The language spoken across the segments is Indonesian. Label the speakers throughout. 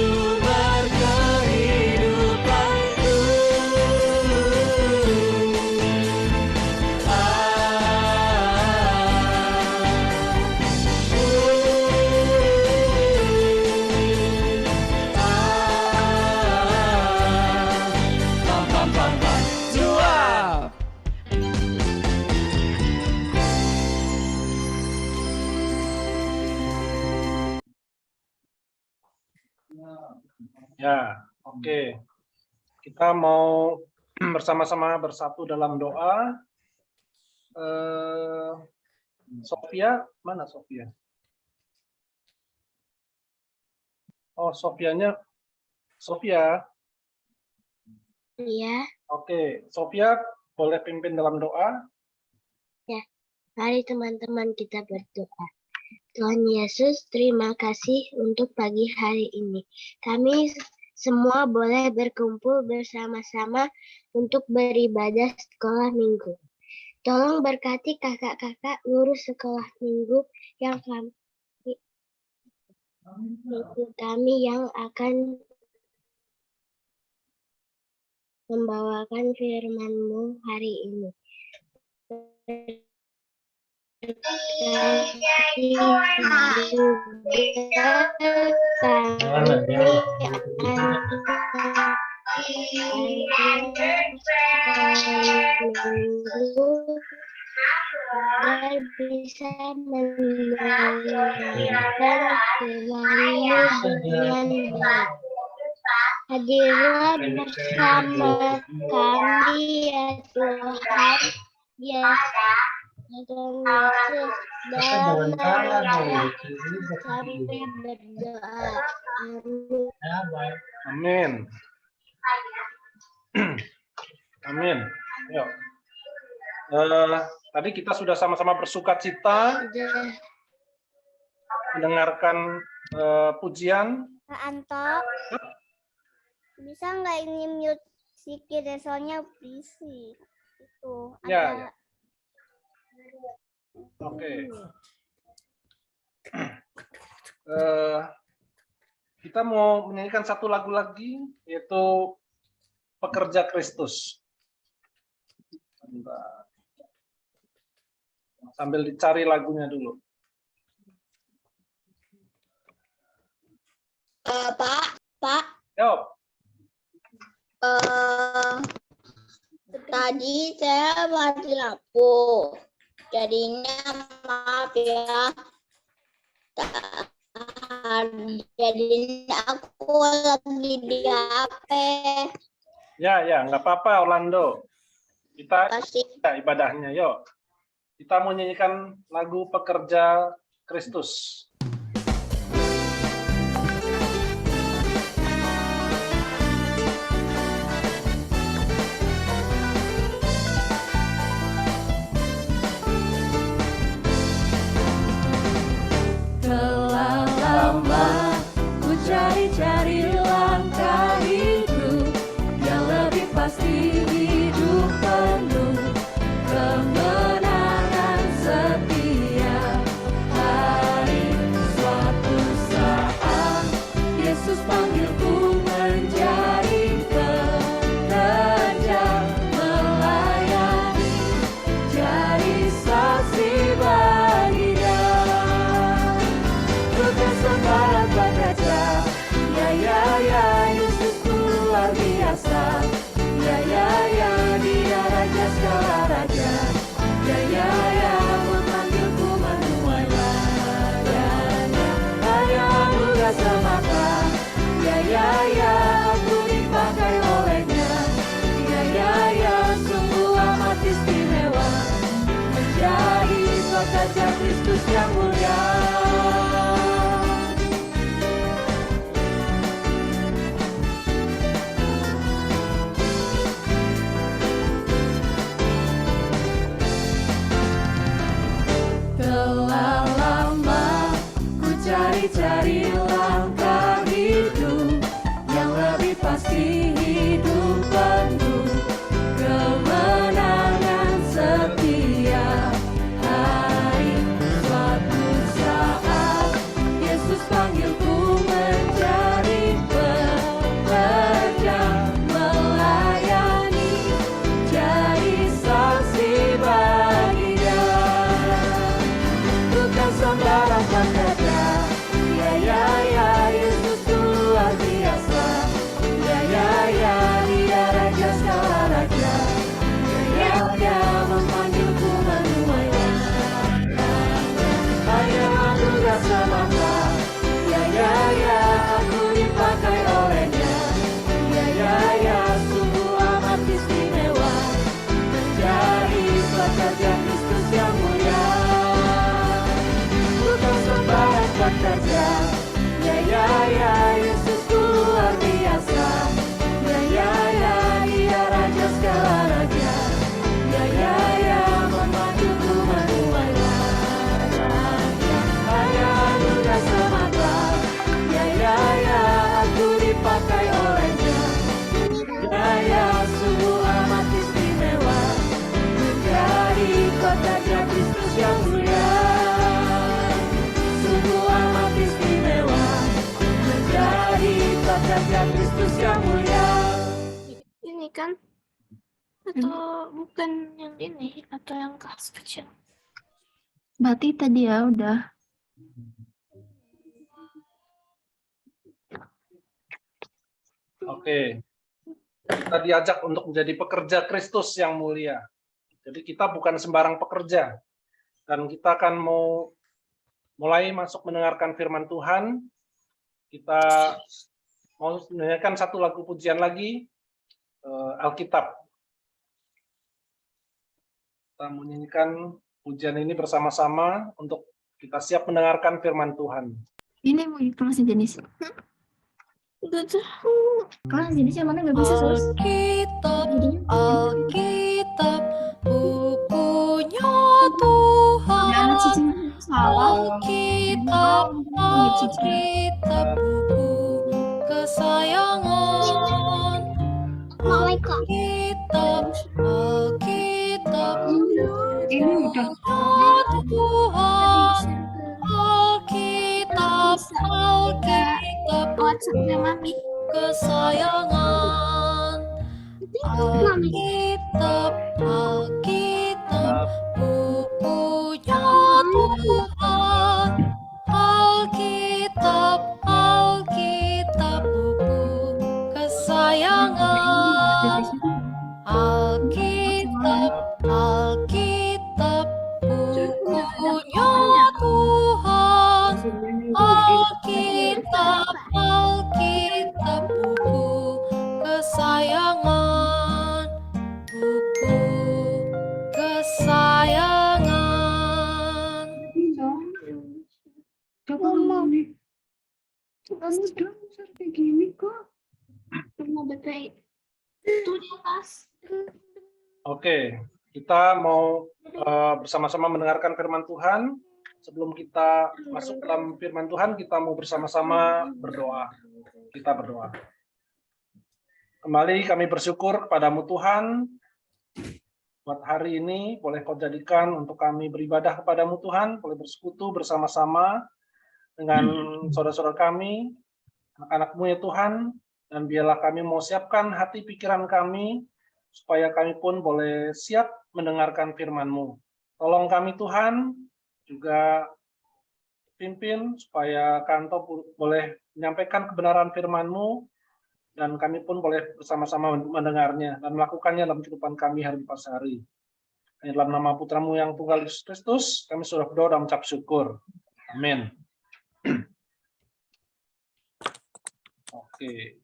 Speaker 1: sumber kehidupanku. Pam pam pam pam. Dua.
Speaker 2: Ya, oke. Kita mau bersama-sama bersatu dalam doa. Sofia, mana Sofia? Oh, Sofianya, Sofia.
Speaker 3: Iya,
Speaker 2: Oke, Sofia boleh pimpin dalam doa.
Speaker 3: mari teman-teman kita berdoa. Tuhan Yesus, terima kasih untuk pagi hari ini. Kami semua boleh berkumpul bersama-sama untuk beribadah sekolah minggu. Tolong berkati kakak-kakak guru sekolah minggu yang kami yang akan membawakan firman-Mu hari ini. Dan bisa mendengarkan firman-Mu dengan baik. Hadirlah bersama kami ya Tuhan Yesus dalam kami berdoa.
Speaker 2: Amin. Amin. Yuk. Tadi kita sudah sama-sama bersukacita mendengarkan pujian.
Speaker 4: Kak Anto, bisa nggak ini mute si kiri soalnya berisik? Itu
Speaker 2: Ya,
Speaker 4: ada.
Speaker 2: Oke. Kita mau menyanyikan satu lagu lagi, yaitu Pekerja Kristus. Bentar. Sambil dicari lagunya dulu.
Speaker 3: Pak,
Speaker 2: Yuk.
Speaker 3: tadi saya mati lampu. Jadinya maaf ya. Jadinya aku lagi di HP.
Speaker 2: Ya, nggak apa-apa Orlando. Kita
Speaker 3: Kasih.
Speaker 2: ibadahnya, yuk. Kita mau nyanyikan lagu Pekerja Kristus.
Speaker 1: Telah lama ku cari-cari langkah hidup yang lebih pasti, hidup penuh kemenangan setia. Hari suatu saat Yesus panggilku menjadi pekerja melayani, jadi saksi bagi semangat bekerja. Ya, Yesus luar biasa. Ya, Dia Raja segala raja. Ya, memanggilku menuai ladangnya. Hanya anugerah semata. Ya, aku dipakai olehnya. Ya, sungguh amat istimewa. Menjadi pekerja Kristus yang mulia. Telah lama ku cari-cari langkah hidup yang lebih pasti, hidup penuh kemenangan setia. Hari suatu saat Raja Kristus yang mulia.
Speaker 5: Ini kan? Atau bukan yang ini? Atau yang kelas kecil? Berarti tadi ya udah.
Speaker 2: Oke. Kita diajak untuk menjadi pekerja Kristus yang mulia. Jadi kita bukan sembarang pekerja. Dan kita akan mau mulai masuk mendengarkan firman Tuhan. Kita mau menyanyikan satu lagu pujian lagi, Alkitab. Kita menyanyikan pujian ini bersama-sama untuk kita siap mendengarkan firman Tuhan.
Speaker 5: Ini mau kelas jenis. Gak tahu. Kelas jenis yang mana gak bisa sus?
Speaker 1: Alkitab, Alkitab, bukunya Tuhan.
Speaker 5: Jangan cici salah.
Speaker 1: Alkitab, Alkitab, buku kesayangan. Alkitab, Alkitab,
Speaker 5: Ini udah.
Speaker 1: Tuhan. Alkitab, Alkitab,
Speaker 5: WhatsAppnya mami.
Speaker 1: kesayangan. Alkitab, Alkitab, bukunya Tuhan. Alkitab, Alkitab, buku kesayangan. Alkitab, Alkitab, bukunya Tuhan. Alkitab, Alkitab, buku kesayangan. Buku kesayangan.
Speaker 5: Coba mami. Udah kayak gini kok. Mau betul. Tuh di atas.
Speaker 2: Oke, kita mau bersama-sama mendengarkan firman Tuhan. Sebelum kita masuk dalam firman Tuhan, kita mau bersama-sama berdoa. Kita berdoa. Kembali kami bersyukur kepadamu Tuhan. Buat hari ini, boleh kau jadikan untuk kami beribadah kepadamu Tuhan, boleh bersekutu bersama-sama dengan saudara-saudara kami, anak-anakmu ya Tuhan, dan biarlah kami mau siapkan hati pikiran kami, supaya kami pun boleh siap mendengarkan firman-Mu. Tolong kami Tuhan, juga pimpin supaya Kanto boleh menyampaikan kebenaran firman-Mu, dan kami pun boleh bersama-sama mendengarnya dan melakukannya dalam kehidupan kami hari pas hari. Hanya dalam nama Putra-Mu yang tunggal Yesus Kristus, kami sudah berdoa dan mengucap syukur. Amin. Oke.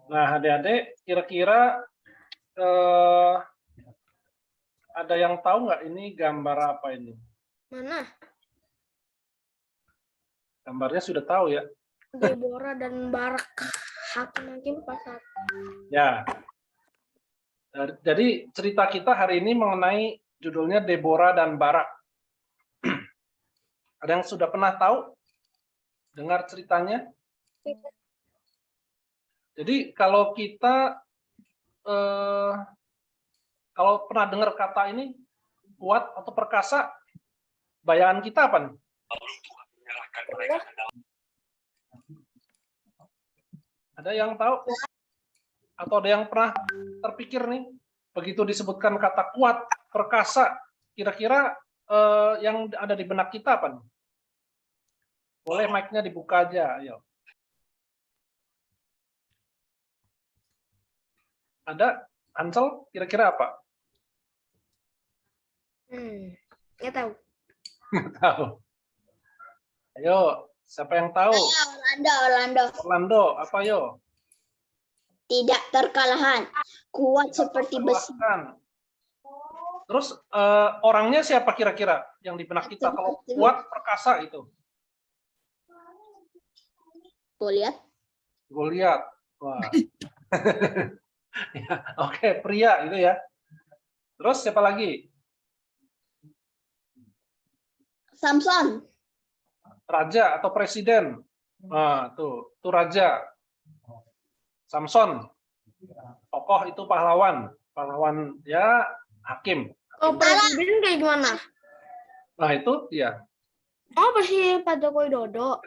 Speaker 2: Nah, adik-adik, kira-kira ada yang tahu nggak ini gambar apa ini?
Speaker 4: Mana?
Speaker 2: Gambarnya sudah tahu ya?
Speaker 4: Deborah dan Barak. Hakim mungkin pasal.
Speaker 2: Ya. Jadi cerita kita hari ini mengenai judulnya Deborah dan Barak. Ada yang sudah pernah tahu? Dengar ceritanya? Jadi kalau kita kalau pernah dengar kata ini kuat atau perkasa, bayangan kita apa nih? Ada yang tahu? Atau ada yang pernah terpikir nih, begitu disebutkan kata kuat, perkasa, kira-kira yang ada di benak kita apa nih? Boleh mic-nya dibuka aja, ayo. Ada? Hansel, kira-kira apa?
Speaker 4: Nggak tahu.
Speaker 2: Tahu. Ayo, siapa yang tahu? Orlando, apa yo?
Speaker 3: Tidak terkalahkan, kuat seperti besi.
Speaker 2: Terus orangnya siapa kira-kira yang di benak kita kalau kuat perkasa itu? Goliat. Wah. Ya, oke, pria itu ya. Terus siapa lagi?
Speaker 3: Samson.
Speaker 2: Raja atau presiden. Nah, tuh raja. Samson. Tokoh itu pahlawan. Pahlawan ya hakim.
Speaker 4: Oh, presiden kayak gimana?
Speaker 2: Nah itu ya
Speaker 5: Oh, Presiden Pak Joko Widodo.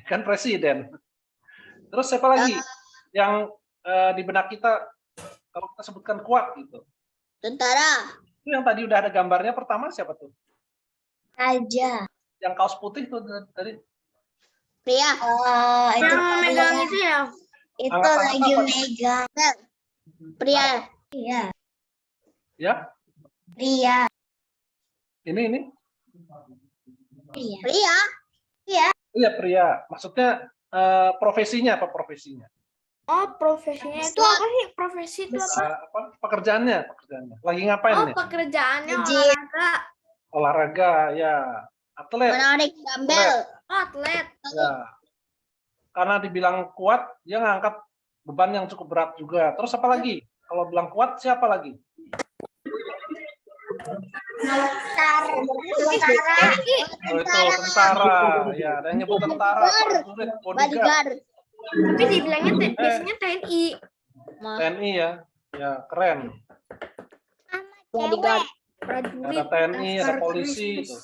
Speaker 2: kan presiden. Terus siapa lagi yang di benak kita kalau kita sebutkan kuat gitu?
Speaker 3: Tentara.
Speaker 2: Itu yang tadi udah ada gambarnya pertama siapa tuh?
Speaker 3: Raja.
Speaker 2: Yang kaos putih tuh tadi.
Speaker 3: Pria.
Speaker 4: Yang megang itu ya.
Speaker 3: Itu
Speaker 2: Angkat-angkat
Speaker 3: lagi
Speaker 2: apa?
Speaker 3: megang. Pria. Iya.
Speaker 2: Ya,
Speaker 3: Pria.
Speaker 2: ini.
Speaker 3: Pria.
Speaker 2: Iya pria. Maksudnya profesinya apa profesinya?
Speaker 5: Oh, profesinya itu apa sih? Profesi itu apa?
Speaker 2: Apa pekerjaannya? Lagi ngapain
Speaker 5: Oh,
Speaker 2: nih?
Speaker 5: pekerjaannya
Speaker 3: Haji.
Speaker 5: olahraga.
Speaker 2: Olahraga ya. Atlet.
Speaker 3: Menarik dumbbell.
Speaker 5: Oh, atlet.
Speaker 2: Ya. Karena dibilang kuat, dia ngangkat beban yang cukup berat juga. Terus apa lagi? Kalau bilang kuat, siapa lagi?
Speaker 3: Tentara.
Speaker 2: Oh, itu tentara. Ya, ada yang nyebut tentara, prajurit, bodyguard,
Speaker 3: Bodyguard.
Speaker 5: Tapi dibilangnya biasanya TNI.
Speaker 2: TNI ya. Ya, keren.
Speaker 3: Bodyguard.
Speaker 5: Prajurit.
Speaker 2: Ada TNI, ada polisi. Tuh.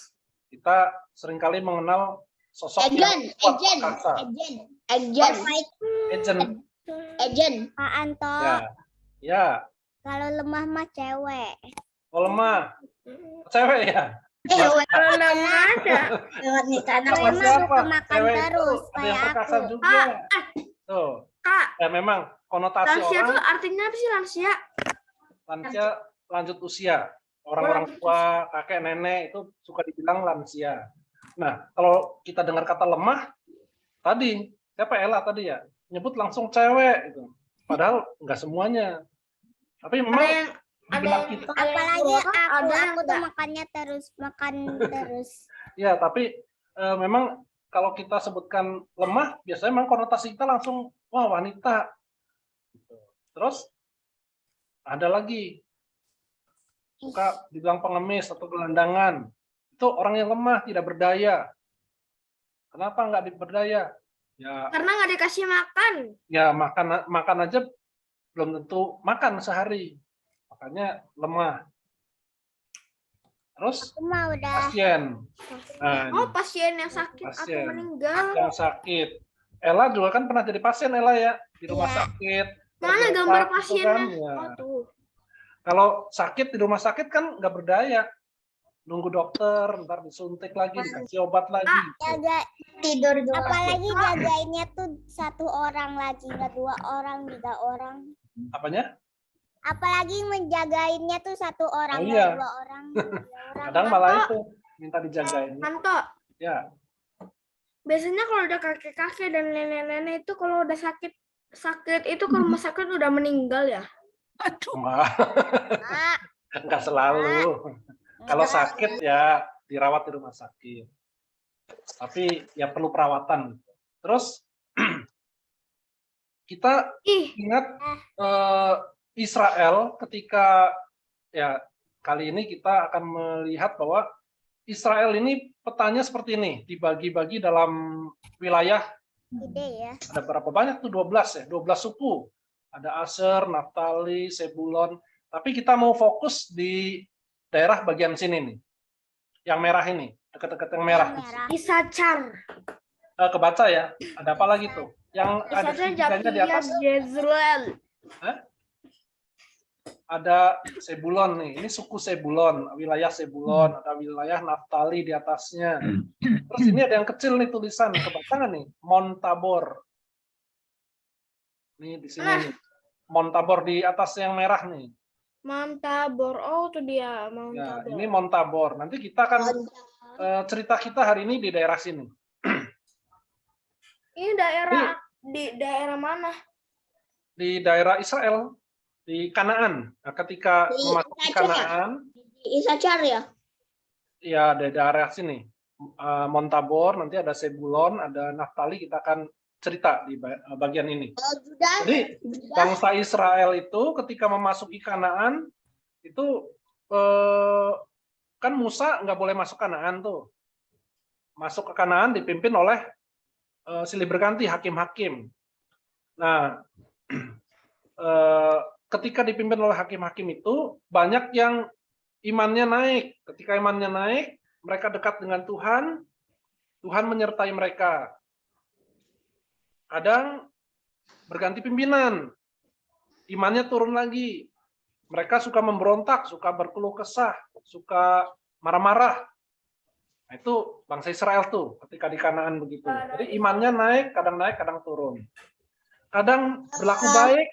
Speaker 2: Kita seringkali mengenal sosok yang
Speaker 3: Agent.
Speaker 2: kuat,
Speaker 3: Agent.
Speaker 2: perkasa.
Speaker 3: Agent.
Speaker 2: Agent.
Speaker 4: Agent. Pak Anto,
Speaker 2: Ya. Ya.
Speaker 4: kalau lemah mah cewek.
Speaker 2: Oh, lemah. Cewek ya?
Speaker 5: Kalau lemah ada.
Speaker 3: Lewat nih karena
Speaker 2: Sama
Speaker 4: Cewek mah
Speaker 2: siapa?
Speaker 4: suka makan
Speaker 2: Cewek itu
Speaker 4: terus,
Speaker 2: ada yang
Speaker 4: kayak
Speaker 2: perkasa
Speaker 4: aku.
Speaker 2: juga. Tuh.
Speaker 5: Kak,
Speaker 2: Ya memang konotasi
Speaker 5: lansia
Speaker 2: orang
Speaker 5: tuh artinya apa sih lansia?
Speaker 2: lansia lanjut usia. Orang-orang tua, kakek, nenek itu suka dibilang lansia. Nah, kalau kita dengar kata lemah, tadi, siapa Ella tadi ya? Nyebut langsung cewek. Gitu. Padahal nggak semuanya. Tapi memang
Speaker 4: Apalagi
Speaker 5: ada yang
Speaker 4: aku tuh
Speaker 5: enggak.
Speaker 4: makannya makan terus.
Speaker 2: ya, tapi memang kalau kita sebutkan lemah, biasanya memang konotasi kita langsung, wah wanita. Gitu. Terus, ada lagi, suka dibilang pengemis atau gelandangan. Itu orang yang lemah, tidak berdaya. Kenapa nggak berdaya? Ya,
Speaker 5: Karena nggak dikasih makan.
Speaker 2: ya makan aja belum tentu makan sehari. Makanya lemah. Terus
Speaker 4: Aku mah udah.
Speaker 2: pasien. Nah,
Speaker 5: Oh, pasien yang sakit atau
Speaker 2: Pasien.
Speaker 5: meninggal.
Speaker 2: yang sakit. Ella juga kan pernah jadi pasien Ella ya di rumah
Speaker 4: Iya.
Speaker 2: sakit.
Speaker 5: Mana
Speaker 2: bergerak
Speaker 5: gambar
Speaker 2: gitu
Speaker 5: pasiennya?
Speaker 2: kan, ya.
Speaker 5: Oh, tuh.
Speaker 2: Kalau sakit di rumah sakit kan nggak berdaya. Nunggu dokter, ntar disuntik lagi, dikasih obat lagi.
Speaker 4: Jaga
Speaker 3: tidur doang.
Speaker 4: apalagi jagainnya tuh satu orang lagi, nggak 2 orang, 3 orang.
Speaker 2: Apanya?
Speaker 4: Apalagi menjagainnya tuh 1 orang,
Speaker 2: Oh,
Speaker 4: nggak
Speaker 2: iya.
Speaker 4: 2 orang, 3 orang.
Speaker 2: Kadang malah itu minta dijagain.
Speaker 5: Manto,
Speaker 2: Ya,
Speaker 5: biasanya kalau udah kakek-kakek dan nenek-nenek itu kalau udah sakit itu ke rumah sakit udah meninggal ya.
Speaker 2: nggak selalu. Kalau sakit ya dirawat di rumah sakit. Tapi ya perlu perawatan. Terus kita ingat Israel ketika ya kali ini kita akan melihat bahwa Israel ini petanya seperti ini, dibagi-bagi dalam wilayah.
Speaker 4: Gede ya.
Speaker 2: Ada berapa banyak tuh? 12 ya, 12 suku. Ada Aser, Naftali, Sebulon. Tapi kita mau fokus di daerah bagian sini nih. Yang merah ini, dekat-dekat yang merah.
Speaker 5: Isacar.
Speaker 2: Kebaca ya. Ada apa lagi tuh? Yang ada
Speaker 5: Isacar
Speaker 2: segitiganya di atas.
Speaker 5: Jezreel.
Speaker 2: Ada Sebulon nih. Ini suku Sebulon, wilayah Sebulon, ada wilayah Naftali di atasnya. Terus ini ada yang kecil nih tulisan, kebaca nggak nih? Mount Tabor. Nih di sini nih. Mount Tabor di atas yang merah nih.
Speaker 5: Mount Tabor. Oh, tuh dia Mount
Speaker 2: Ya,
Speaker 5: Tabor.
Speaker 2: ini Mount Tabor. Nanti kita akan cerita kita hari ini di daerah sini.
Speaker 5: Ini daerah di daerah mana?
Speaker 2: Di daerah Israel, di Kanaan. Nah, ketika
Speaker 3: Di
Speaker 2: memasuki
Speaker 3: Isacar.
Speaker 2: Kanaan,
Speaker 3: Isacar ya.
Speaker 2: ya di daerah sini. Mount Tabor, nanti ada Sebulon, ada Naftali, kita akan cerita di bagian ini.
Speaker 3: Judah.
Speaker 2: Jadi bangsa Israel itu ketika memasuki Kanaan itu kan Musa nggak boleh masuk Kanaan tuh. Masuk ke Kanaan dipimpin oleh silih berganti hakim-hakim. Nah, ketika dipimpin oleh hakim-hakim itu banyak yang imannya naik. Ketika imannya naik, mereka dekat dengan Tuhan, Tuhan menyertai mereka. Kadang berganti pimpinan, imannya turun lagi. Mereka suka memberontak, suka berkeluh kesah, suka marah-marah. Nah, itu bangsa Israel tuh ketika di Kanaan begitu. Jadi imannya naik, kadang turun. Kadang berlaku baik,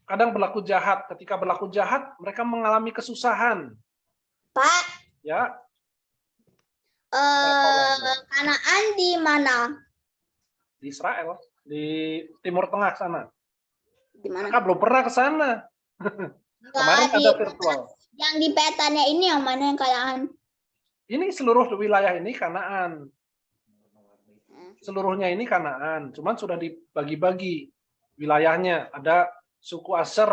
Speaker 2: kadang berlaku jahat. Ketika berlaku jahat, mereka mengalami kesusahan.
Speaker 3: Pak,
Speaker 2: Ya,
Speaker 3: Kanaan di mana?
Speaker 2: di Israel, di Timur Tengah sana.
Speaker 3: Di mana?
Speaker 2: Kakak belum pernah ke sana. Kemarin
Speaker 3: Di
Speaker 2: ada virtual.
Speaker 3: yang di petanya ini yang mana yang Kanaan?
Speaker 2: Ini seluruh wilayah ini Kanaan. Seluruhnya ini Kanaan, cuman sudah dibagi-bagi wilayahnya. Ada suku Aser,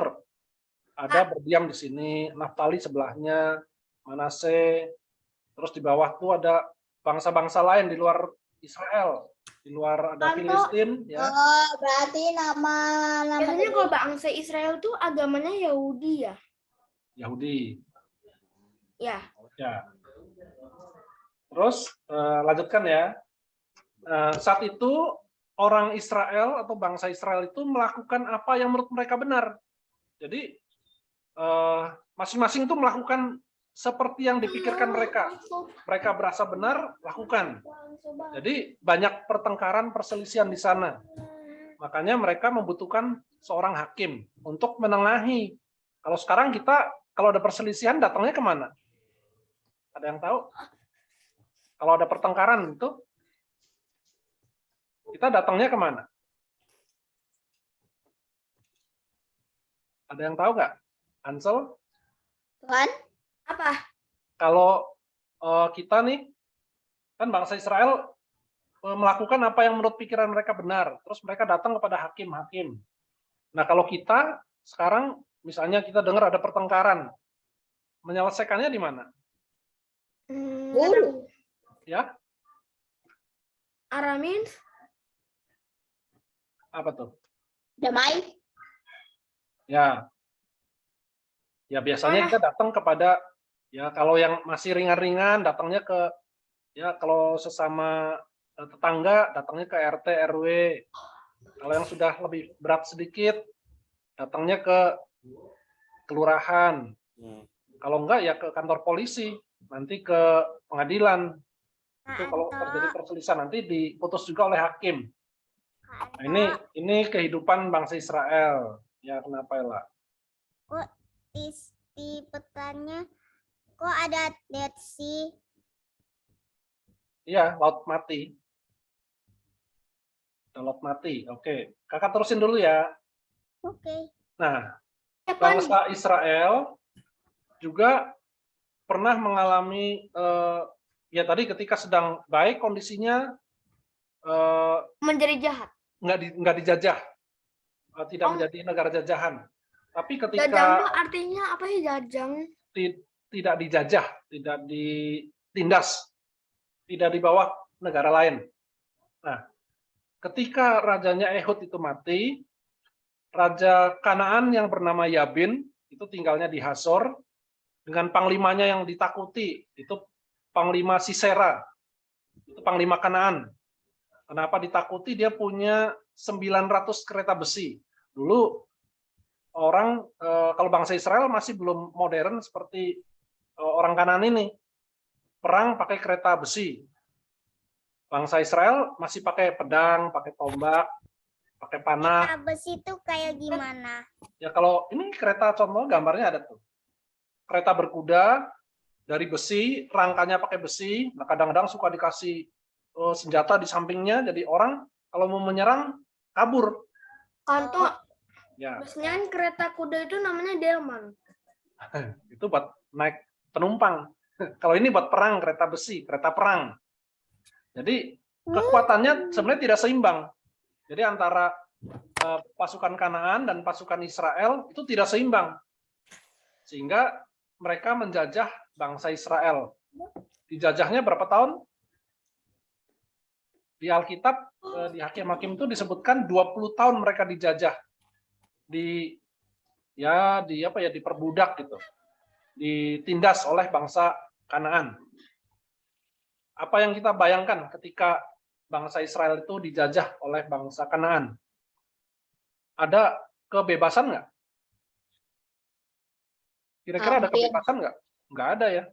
Speaker 2: ada berdiam di sini, Naftali sebelahnya, Manase, terus di bawah tuh ada bangsa-bangsa lain di luar Israel, di luar ada Filistin, ya.
Speaker 3: Oh, berarti nama
Speaker 6: Biasanya kalau bangsa Israel tuh agamanya Yahudi ya?
Speaker 2: Yahudi.
Speaker 6: Ya.
Speaker 2: Ya. Terus lanjutkan ya. Saat itu orang Israel atau bangsa Israel itu melakukan apa yang menurut mereka benar. Jadi masing-masing itu melakukan seperti yang dipikirkan mereka. Mereka berasa benar, lakukan. Jadi banyak pertengkaran, perselisihan di sana. Makanya mereka membutuhkan seorang hakim untuk menengahi. Kalau sekarang kita, kalau ada perselisihan, datangnya kemana? Ada yang tahu? Kalau ada pertengkaran itu, kita datangnya kemana? Ada yang tahu nggak? Ansel?
Speaker 3: Tuhan?
Speaker 6: Apa?
Speaker 2: Kalau kita nih, kan bangsa Israel melakukan apa yang menurut pikiran mereka benar. Terus mereka datang kepada hakim-hakim. Nah, kalau kita sekarang, misalnya kita dengar ada pertengkaran, menyelesaikannya di mana?
Speaker 3: Guru.
Speaker 2: Ya,
Speaker 6: Aramin?
Speaker 2: apa tuh?
Speaker 3: Damai.
Speaker 2: Ya, ya biasanya kita datang kepada, ya kalau yang masih ringan-ringan, datangnya ke, ya kalau sesama tetangga, datangnya ke RT, RW. Kalau yang sudah lebih berat sedikit, datangnya ke kelurahan. Kalau enggak, ya ke kantor polisi, nanti ke pengadilan. Itu kalau terjadi perselisihan, nanti diputus juga oleh hakim. Nah, ini kehidupan bangsa Israel. Ya, kenapa ya?
Speaker 4: Kok di petanya kok ada Dead Sea?
Speaker 2: Iya, laut mati. Ada laut mati. Oke, kakak terusin dulu ya.
Speaker 4: Oke.
Speaker 2: Nah, bangsa Israel juga pernah mengalami, ya tadi ketika sedang baik kondisinya,
Speaker 6: Menjadi jahat.
Speaker 2: nggak dijajah, tidak menjadi negara jajahan. Tapi ketika
Speaker 6: Jajang tuh artinya apa sih jajang?
Speaker 2: tidak dijajah, tidak ditindas, tidak di bawah negara lain. Nah, ketika rajanya Ehud itu mati, Raja Kanaan yang bernama Yabin itu tinggalnya di Hasor dengan panglimanya yang ditakuti, itu Panglima Sisera, itu Panglima Kanaan. Kenapa ditakuti? Dia punya 900 kereta besi. Dulu orang, kalau bangsa Israel masih belum modern seperti orang Kanaan ini, perang pakai kereta besi. Bangsa Israel masih pakai pedang, pakai tombak, pakai panah.
Speaker 4: Kereta besi itu kayak gimana?
Speaker 2: Ya kalau ini kereta, contoh gambarnya ada tuh. Kereta berkuda dari besi, rangkanya pakai besi. Nah, kadang-kadang suka dikasih senjata di sampingnya, jadi orang kalau mau menyerang kabur.
Speaker 6: Kanto,
Speaker 2: Ya,
Speaker 6: biasanya kan kereta kuda itu namanya delman.
Speaker 2: itu buat naik penumpang. Kalau ini buat perang, kereta besi, kereta perang. Jadi kekuatannya sebenarnya tidak seimbang. Jadi antara pasukan Kanaan dan pasukan Israel itu tidak seimbang. Sehingga mereka menjajah bangsa Israel. Dijajahnya berapa tahun? Di Alkitab, di Hakim-Hakim itu disebutkan 20 tahun mereka dijajah. Diperbudak gitu. Ditindas oleh bangsa Kanaan. Apa yang kita bayangkan ketika bangsa Israel itu dijajah oleh bangsa Kanaan? Ada kebebasan nggak? Kira-kira ada
Speaker 3: Hampir.
Speaker 2: kebebasan nggak? Nggak ada ya.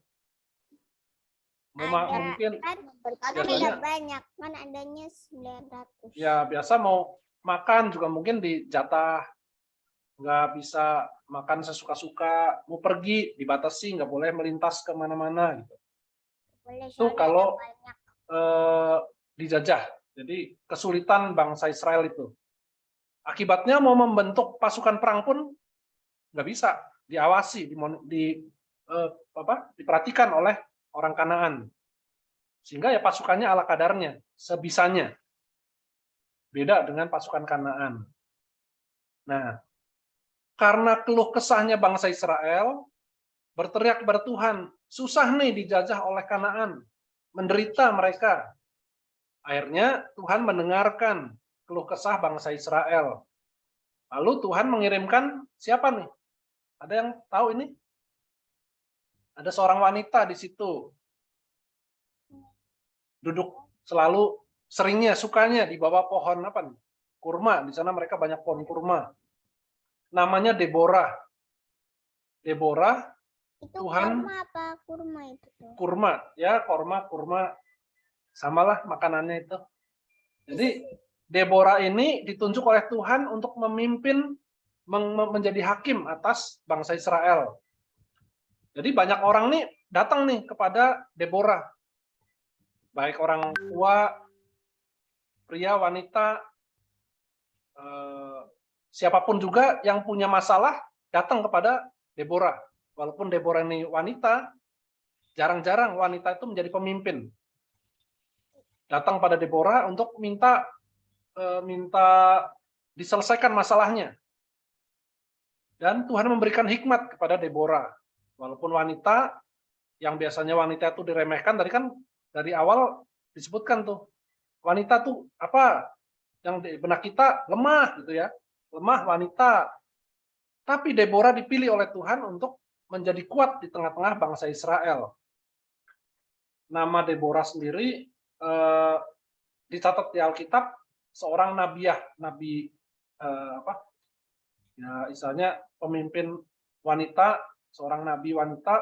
Speaker 4: Ada,
Speaker 2: Mungkin
Speaker 4: kan
Speaker 2: biasanya
Speaker 4: ada banyak, kan adanya 900.
Speaker 2: ya biasa mau makan juga mungkin dijatah, nggak bisa makan sesuka-suka, mau pergi dibatasi, nggak boleh melintas kemana-mana gitu.
Speaker 4: Boleh,
Speaker 2: Itu
Speaker 4: soalnya
Speaker 2: kalau
Speaker 4: ada banyak.
Speaker 2: dijajah, jadi kesulitan bangsa Israel itu. Akibatnya mau membentuk pasukan perang pun nggak bisa, diawasi, diperhatikan oleh orang Kanaan. Sehingga ya pasukannya ala kadarnya, sebisanya. Beda dengan pasukan Kanaan. Nah, karena keluh kesahnya bangsa Israel, berteriak kepada Tuhan, susah nih dijajah oleh Kanaan, menderita mereka. Akhirnya Tuhan mendengarkan keluh kesah bangsa Israel. Lalu Tuhan mengirimkan siapa nih? Ada yang tahu ini? Ada seorang wanita di situ. Duduk selalu seringnya, sukanya di bawah pohon apa nih? Kurma. Di sana mereka banyak pohon kurma. Namanya Deborah. Deborah,
Speaker 4: Itu
Speaker 2: Tuhan-
Speaker 4: kurma apa kurma itu tuh?
Speaker 2: kurma, ya kurma, samalah makanannya itu. Jadi Deborah ini ditunjuk oleh Tuhan untuk memimpin, menjadi hakim atas bangsa Israel. Jadi banyak orang nih datang nih kepada Deborah, baik orang tua, pria, wanita, siapapun juga yang punya masalah datang kepada Deborah. Walaupun Deborah ini wanita, jarang-jarang wanita itu menjadi pemimpin. Datang pada Deborah untuk minta diselesaikan masalahnya. Dan Tuhan memberikan hikmat kepada Deborah. Walaupun wanita, yang biasanya wanita itu diremehkan, tadi kan dari awal disebutkan tuh, wanita tuh apa? Yang di benak kita lemah gitu ya. Lemah wanita. Tapi Deborah dipilih oleh Tuhan untuk menjadi kuat di tengah-tengah bangsa Israel. Nama Deborah sendiri dicatat di Alkitab seorang nabiah, nabi ya istilahnya pemimpin wanita, seorang nabi wanita,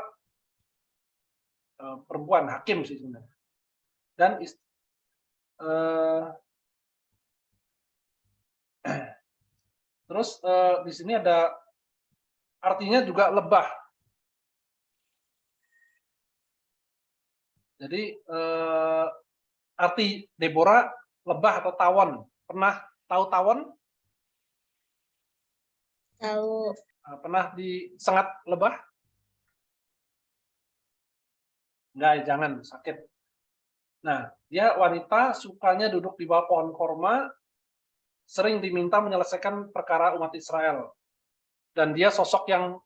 Speaker 2: perempuan, hakim sih sebenarnya. Dan terus di sini ada artinya juga lebah. Jadi arti Deborah lebah atau tawon. Pernah tahu tawon?
Speaker 3: Tahu.
Speaker 2: Pernah disengat lebah? Enggak, jangan, sakit. Nah, dia wanita, sukanya duduk di bawah pohon korma, sering diminta menyelesaikan perkara umat Israel. Dan dia sosok yang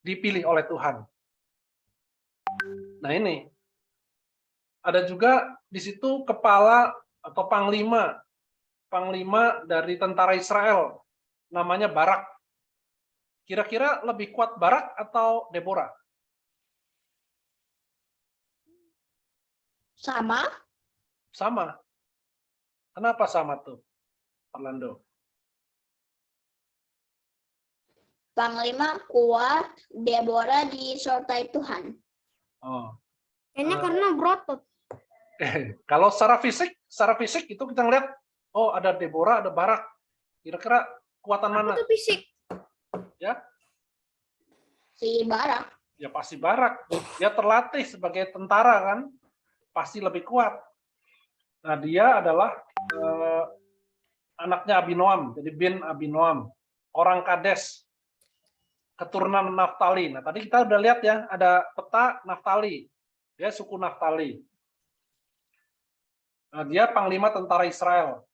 Speaker 2: dipilih oleh Tuhan. Nah ini, ada juga di situ kepala atau panglima dari tentara Israel, namanya Barak. Kira-kira lebih kuat Barak atau Deborah?
Speaker 3: Sama.
Speaker 2: Sama. Kenapa sama tuh, Orlando?
Speaker 3: Panglima kuat, Deborah disertai Tuhan.
Speaker 2: Oh.
Speaker 6: Kayaknya karena berotot.
Speaker 2: Kalau secara fisik itu kita ngeliat, oh ada Deborah, ada Barak. Kira-kira kekuatan mana?
Speaker 6: Itu fisik.
Speaker 2: Ya,
Speaker 3: Si Barak.
Speaker 2: ya pasti Barak. Dia terlatih sebagai tentara kan, pasti lebih kuat. Nah dia adalah anaknya Abinoam, jadi bin Abinoam, orang Kades, keturunan Naftali. Nah tadi kita udah lihat ya, ada peta Naftali, dia suku Naftali. Nah, dia panglima tentara Israel.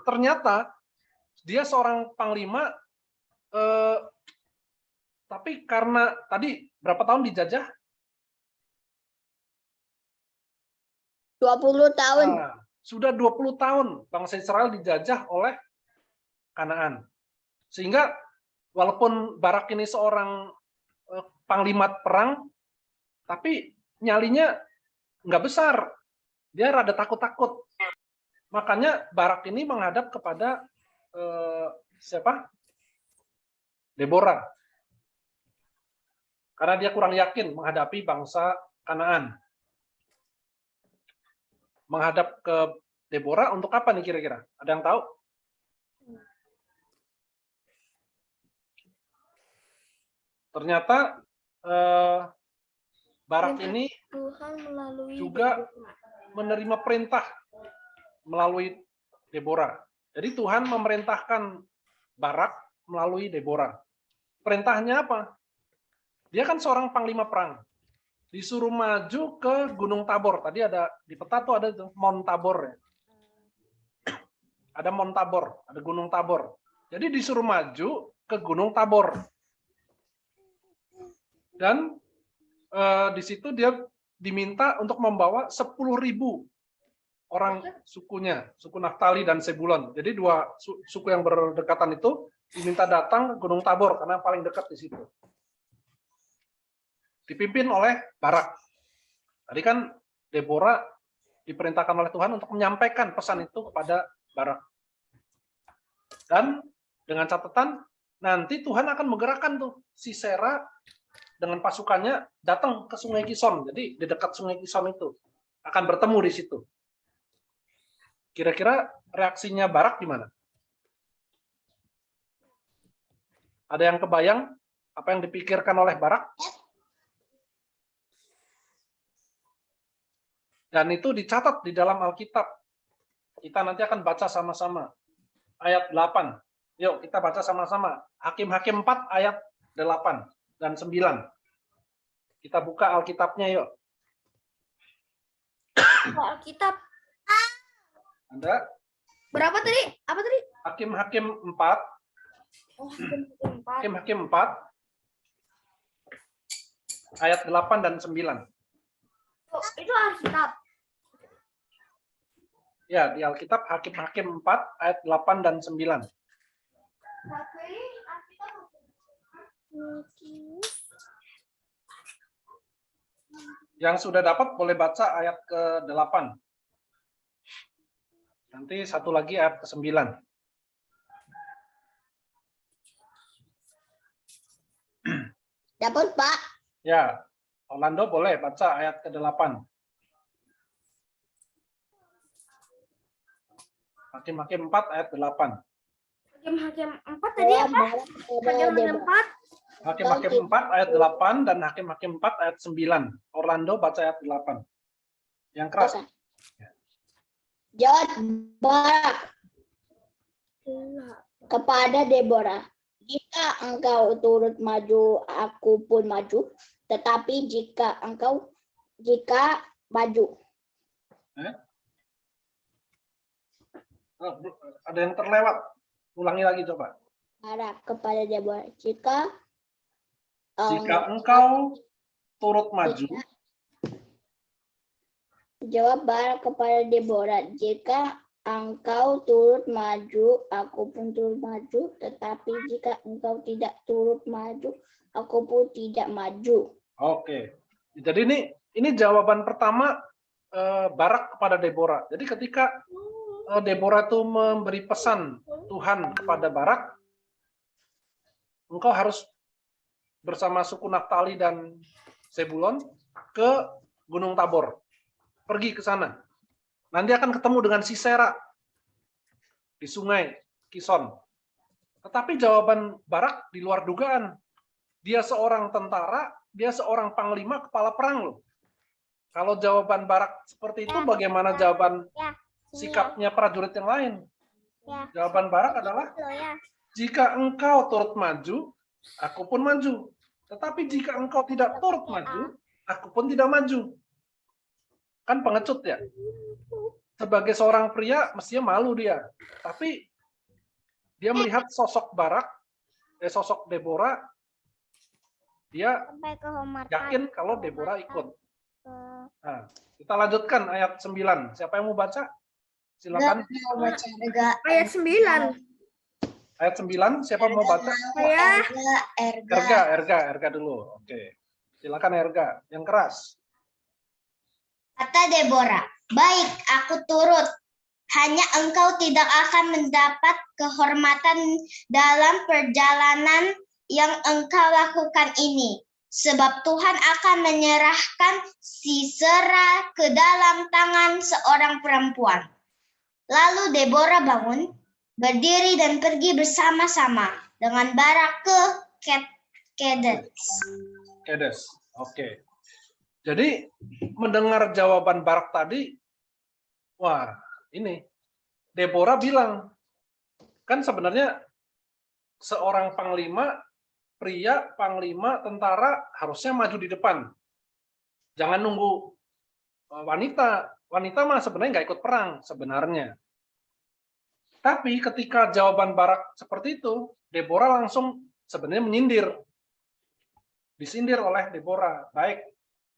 Speaker 2: Ternyata dia seorang panglima, tapi karena tadi berapa tahun dijajah?
Speaker 3: 20 tahun.
Speaker 2: Nah, sudah 20 tahun bangsa Israel dijajah oleh Kanaan. Sehingga walaupun Barak ini seorang panglima perang, tapi nyalinya nggak besar. Dia rada takut-takut. Makanya Barak ini menghadap kepada siapa? Deborah. Karena dia kurang yakin menghadapi bangsa Kanaan. Menghadap ke Deborah untuk apa nih kira-kira? Ada yang tahu? Ternyata Barak ini
Speaker 6: Tuhan melalui
Speaker 2: juga menerima perintah melalui Deborah. Jadi Tuhan memerintahkan Barak melalui Deborah. Perintahnya apa? Dia kan seorang panglima perang. Disuruh maju ke Gunung Tabor. Tadi ada di peta tuh ada tuh Mount Tabor ya. Ada Mount Tabor, ada Gunung Tabor. Jadi disuruh maju ke Gunung Tabor. Dan di situ dia diminta untuk membawa 10.000 orang sukunya, suku Naftali dan Sebulon. Jadi dua suku yang berdekatan itu diminta datang ke Gunung Tabor karena paling dekat di situ. Dipimpin oleh Barak. Tadi kan Deborah diperintahkan oleh Tuhan untuk menyampaikan pesan itu kepada Barak. Dan dengan catatan nanti Tuhan akan menggerakkan tuh Sisera dengan pasukannya datang ke Sungai Kison. Jadi di dekat Sungai Kison itu akan bertemu di situ. Kira-kira reaksinya Barak gimana? Ada yang kebayang apa yang dipikirkan oleh Barak? Dan itu dicatat di dalam Alkitab. Kita nanti akan baca sama-sama. Ayat 8. Yuk kita baca sama-sama. Hakim-Hakim 4 ayat 8 dan 9. Kita buka Alkitabnya yuk.
Speaker 6: Alkitab.
Speaker 2: Anda?
Speaker 6: Berapa tadi? Apa tadi?
Speaker 2: Hakim-Hakim 4.
Speaker 6: Oh, Hakim-Hakim 4.
Speaker 2: Hakim-Hakim 4. Ayat 8 dan 9.
Speaker 6: Oh, itu Alkitab.
Speaker 2: Ya, di Alkitab Hakim-Hakim 4 ayat 8 dan 9. Yang sudah dapat boleh baca ayat ke-8. Nanti satu lagi ayat ke-9.
Speaker 3: Dapat, Pak.
Speaker 2: Ya, Orlando boleh baca ayat ke-8. Hakim-Hakim 4 ayat 8.
Speaker 6: Hakim-Hakim 4 tadi apa? Hakim-Hakim 4.
Speaker 2: Hakim-Hakim 4 ayat 8 dan Hakim-Hakim 4 ayat 9. Orlando baca ayat 8. Yang keras.
Speaker 3: Jawab Barak kepada Deborah, jika engkau turut maju, aku pun maju. Tetapi jika maju.
Speaker 2: Ada yang terlewat. Ulangi lagi coba.
Speaker 3: Barak kepada Deborah, jika
Speaker 2: engkau turut maju.
Speaker 3: Jawab Barak kepada Deborah, jika engkau turut maju, aku pun turut maju. Tetapi jika engkau tidak turut maju, aku pun tidak maju.
Speaker 2: Oke. Jadi ini jawaban pertama Barak kepada Deborah. Jadi ketika Deborah itu memberi pesan Tuhan kepada Barak, engkau harus bersama suku Naftali dan Sebulon ke Gunung Tabor. Pergi ke sana. Nanti akan ketemu dengan Sisera di Sungai Kison. Tetapi jawaban Barak di luar dugaan. Dia seorang tentara, dia seorang panglima kepala perang loh. Kalau jawaban Barak seperti itu, bagaimana jawaban sikapnya prajurit yang lain? Jawaban Barak adalah, jika engkau turut maju, aku pun maju. Tetapi jika engkau tidak turut maju, aku pun tidak maju. Kan pengecut ya. Sebagai seorang pria, mestinya malu dia. Tapi dia melihat sosok Barak, sosok Deborah, dia yakin kalau Deborah ikut. Nah, kita lanjutkan ayat 9. Siapa yang mau baca? Silakan.
Speaker 6: Ayat 9.
Speaker 2: Ayat 9, siapa mau baca?
Speaker 6: Saya.
Speaker 2: Erga dulu. Oke. Silakan Erga, yang keras.
Speaker 7: Kata Deborah, baik, aku turut. Hanya engkau tidak akan mendapat kehormatan dalam perjalanan yang engkau lakukan ini. Sebab Tuhan akan menyerahkan Sisera ke dalam tangan seorang perempuan. Lalu Deborah bangun, berdiri dan pergi bersama-sama dengan Barak ke
Speaker 2: Kedes. Oke. Jadi mendengar jawaban Barak tadi, wah ini Deborah bilang, kan sebenarnya seorang panglima, pria, panglima, tentara harusnya maju di depan. Jangan nunggu wanita. Wanita mah sebenarnya nggak ikut perang sebenarnya. Tapi ketika jawaban Barak seperti itu, Deborah langsung sebenarnya menyindir. Disindir oleh Deborah. Baik,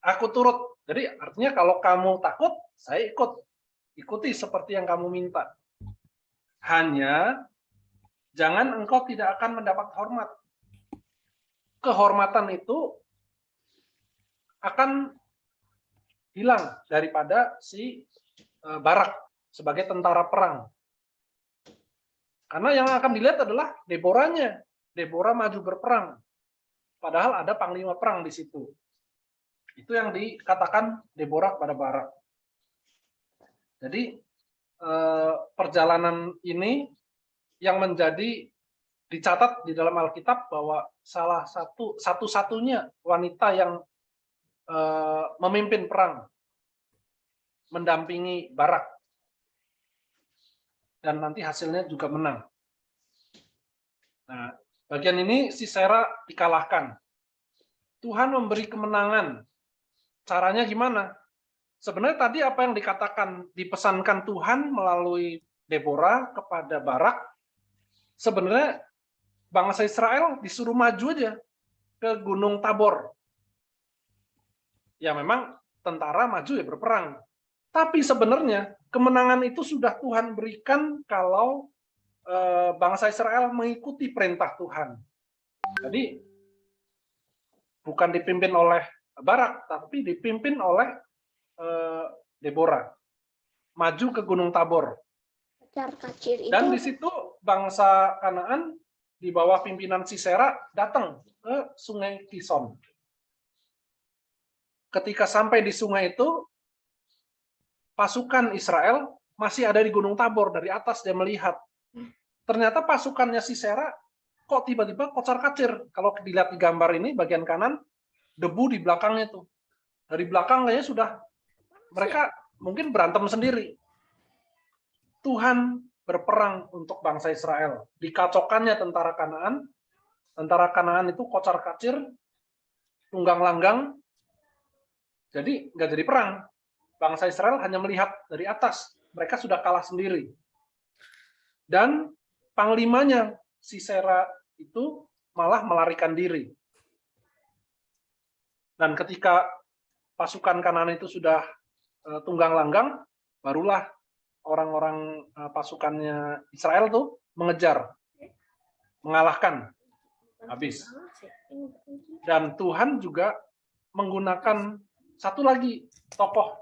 Speaker 2: aku turut. Jadi artinya kalau kamu takut, saya ikut. Ikuti seperti yang kamu minta. Hanya jangan engkau tidak akan mendapat hormat. Kehormatan itu akan hilang daripada si Barak sebagai tentara perang. Karena yang akan dilihat adalah Deborahnya. Deborah maju berperang. Padahal ada panglima perang di situ. Itu yang dikatakan Deborah pada Barak. Jadi perjalanan ini yang menjadi dicatat di dalam Alkitab bahwa salah satu-satunya wanita yang memimpin perang, mendampingi Barak, dan nanti hasilnya juga menang. Nah, bagian ini Sisera dikalahkan. Tuhan memberi kemenangan. Caranya gimana? Sebenarnya tadi apa yang dikatakan, dipesankan Tuhan melalui Deborah kepada Barak, sebenarnya bangsa Israel disuruh maju aja ke Gunung Tabor. Ya memang tentara maju ya berperang. Tapi sebenarnya kemenangan itu sudah Tuhan berikan kalau bangsa Israel mengikuti perintah Tuhan. Jadi bukan dipimpin oleh Barak, tapi dipimpin oleh Deborah. Maju ke Gunung Tabor. Dan di situ bangsa Kanaan di bawah pimpinan Sisera datang ke Sungai Kison. Ketika sampai di sungai itu, pasukan Israel masih ada di Gunung Tabor. Dari atas dia melihat. Ternyata pasukannya Sisera kok tiba-tiba kocar-kacir. Kalau dilihat di gambar ini, bagian kanan, debu di belakangnya tuh. Dari belakang kayaknya sudah, mereka mungkin berantem sendiri. Tuhan berperang untuk bangsa Israel. Dikacaukannya tentara Kanaan. Tentara Kanaan itu kocar-kacir, tunggang-langgang. Jadi nggak jadi perang. Bangsa Israel hanya melihat dari atas. Mereka sudah kalah sendiri. Dan panglimanya Sisera itu malah melarikan diri. Dan ketika pasukan Kanaan itu sudah tunggang-langgang, barulah orang-orang pasukannya Israel tuh mengejar, mengalahkan, habis. Dan Tuhan juga menggunakan satu lagi tokoh,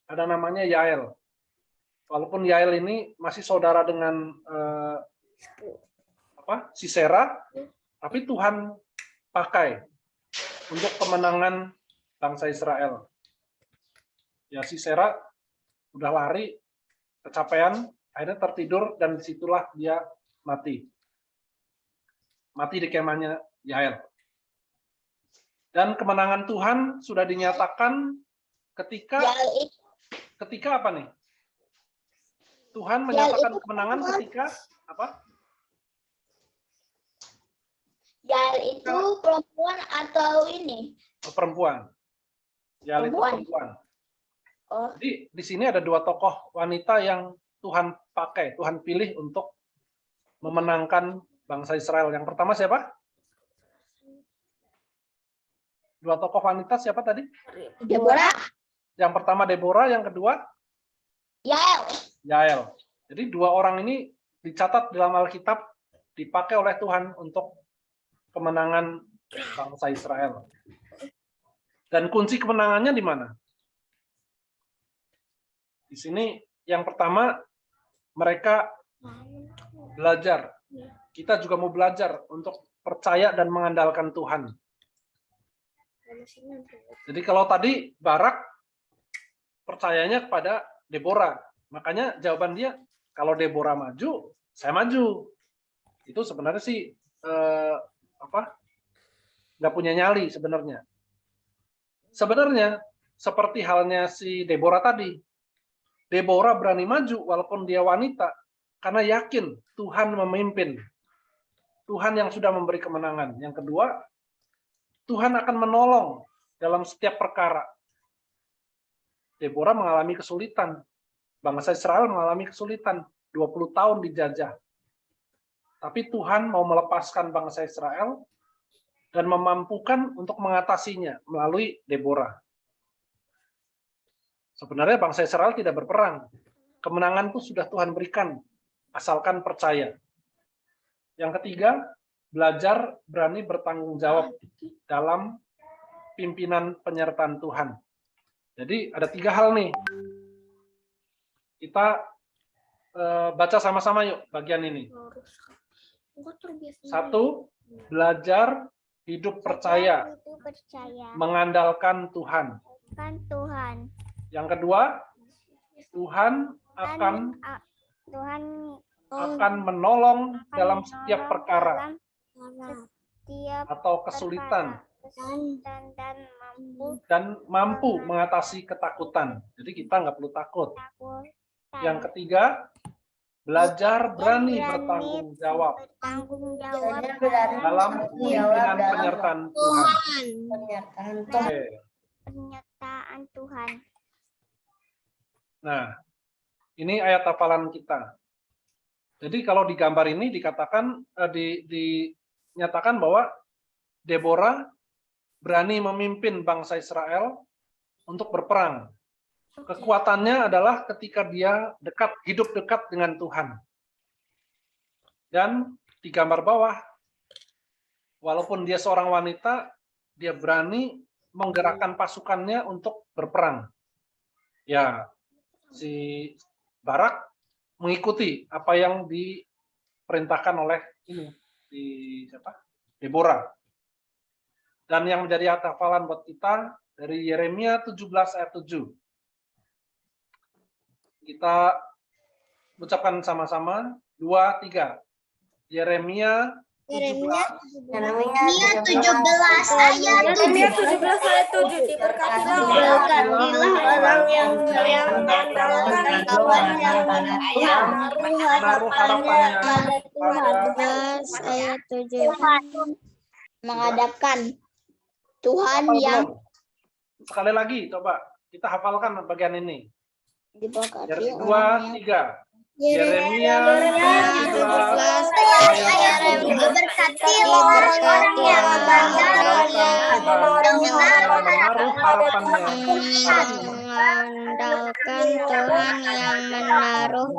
Speaker 2: ada namanya Yael. Walaupun Yael ini masih saudara dengan Sisera, tapi Tuhan pakai untuk kemenangan bangsa Israel. Ya, Sisera udah lari, kecapean, akhirnya tertidur, dan disitulah dia mati. Mati di kemahnya Yael. Dan kemenangan Tuhan sudah dinyatakan ketika apa nih? Tuhan menyatakan kemenangan ketika apa?
Speaker 3: Yael itu perempuan atau ini?
Speaker 2: Perempuan. Yael itu perempuan.
Speaker 3: Oh.
Speaker 2: Jadi di sini ada dua tokoh wanita yang Tuhan pakai, Tuhan pilih untuk memenangkan bangsa Israel. Yang pertama siapa? Dua tokoh wanita siapa tadi?
Speaker 3: Deborah.
Speaker 2: Yang pertama Deborah, yang kedua? Yael. Jadi dua orang ini dicatat dalam Alkitab, dipakai oleh Tuhan untuk kemenangan bangsa Israel. Dan kunci kemenangannya di mana? Di sini yang pertama mereka belajar. Kita juga mau belajar untuk percaya dan mengandalkan Tuhan. Jadi kalau tadi Barak percayanya kepada Deborah, makanya jawaban dia kalau Deborah maju, saya maju. Itu sebenarnya sih nggak punya nyali sebenarnya. Sebenarnya seperti halnya si Deborah tadi. Deborah berani maju walaupun dia wanita karena yakin Tuhan memimpin. Tuhan yang sudah memberi kemenangan. Yang kedua, Tuhan akan menolong dalam setiap perkara. Deborah mengalami kesulitan. Bangsa Israel mengalami kesulitan. 20 tahun dijajah. Tapi Tuhan mau melepaskan bangsa Israel dan memampukan untuk mengatasinya melalui Deborah. Sebenarnya bangsa Israel tidak berperang. Kemenangan itu sudah Tuhan berikan, asalkan percaya. Yang ketiga, belajar berani bertanggung jawab dalam pimpinan penyertaan Tuhan. Jadi ada 3 hal nih. Kita baca sama-sama yuk bagian ini. 1, belajar hidup percaya, mengandalkan Tuhan. Yang kedua, Tuhan akan menolong dalam setiap perkara atau kesulitan dan mampu mengatasi ketakutan. Jadi kita nggak perlu takut. Yang ketiga, belajar berani bertanggung jawab dalam pimpinan penyertaan Tuhan. Oke.
Speaker 4: Penyertaan Tuhan.
Speaker 2: Nah, ini ayat hafalan kita. Jadi kalau di gambar ini dikatakan dinyatakan bahwa Deborah berani memimpin bangsa Israel untuk berperang. Kekuatannya adalah ketika dia hidup dekat dengan Tuhan. Dan di gambar bawah, walaupun dia seorang wanita, dia berani menggerakkan pasukannya untuk berperang. Ya, si Barak mengikuti apa yang diperintahkan oleh Deborah. Dan yang menjadi hafalan buat kita dari Yeremia 17 ayat 7. Kita ucapkan sama-sama 2, 3. Yeremia 17
Speaker 7: ayat 7.
Speaker 3: Diberkatilah orang yang mengandalkan Tuhan yang menaruh harapannya pada Tuhan. Ayat 7. Mengadakan Tuhan yang
Speaker 2: sekali lagi coba kita hafalkan bagian ini.
Speaker 3: diberkati
Speaker 2: 2, 3. Yeremia 17
Speaker 7: Diberkatilah orang-orang yang
Speaker 2: menaruh harapannya
Speaker 3: mengandalkan Tuhan yang menaruh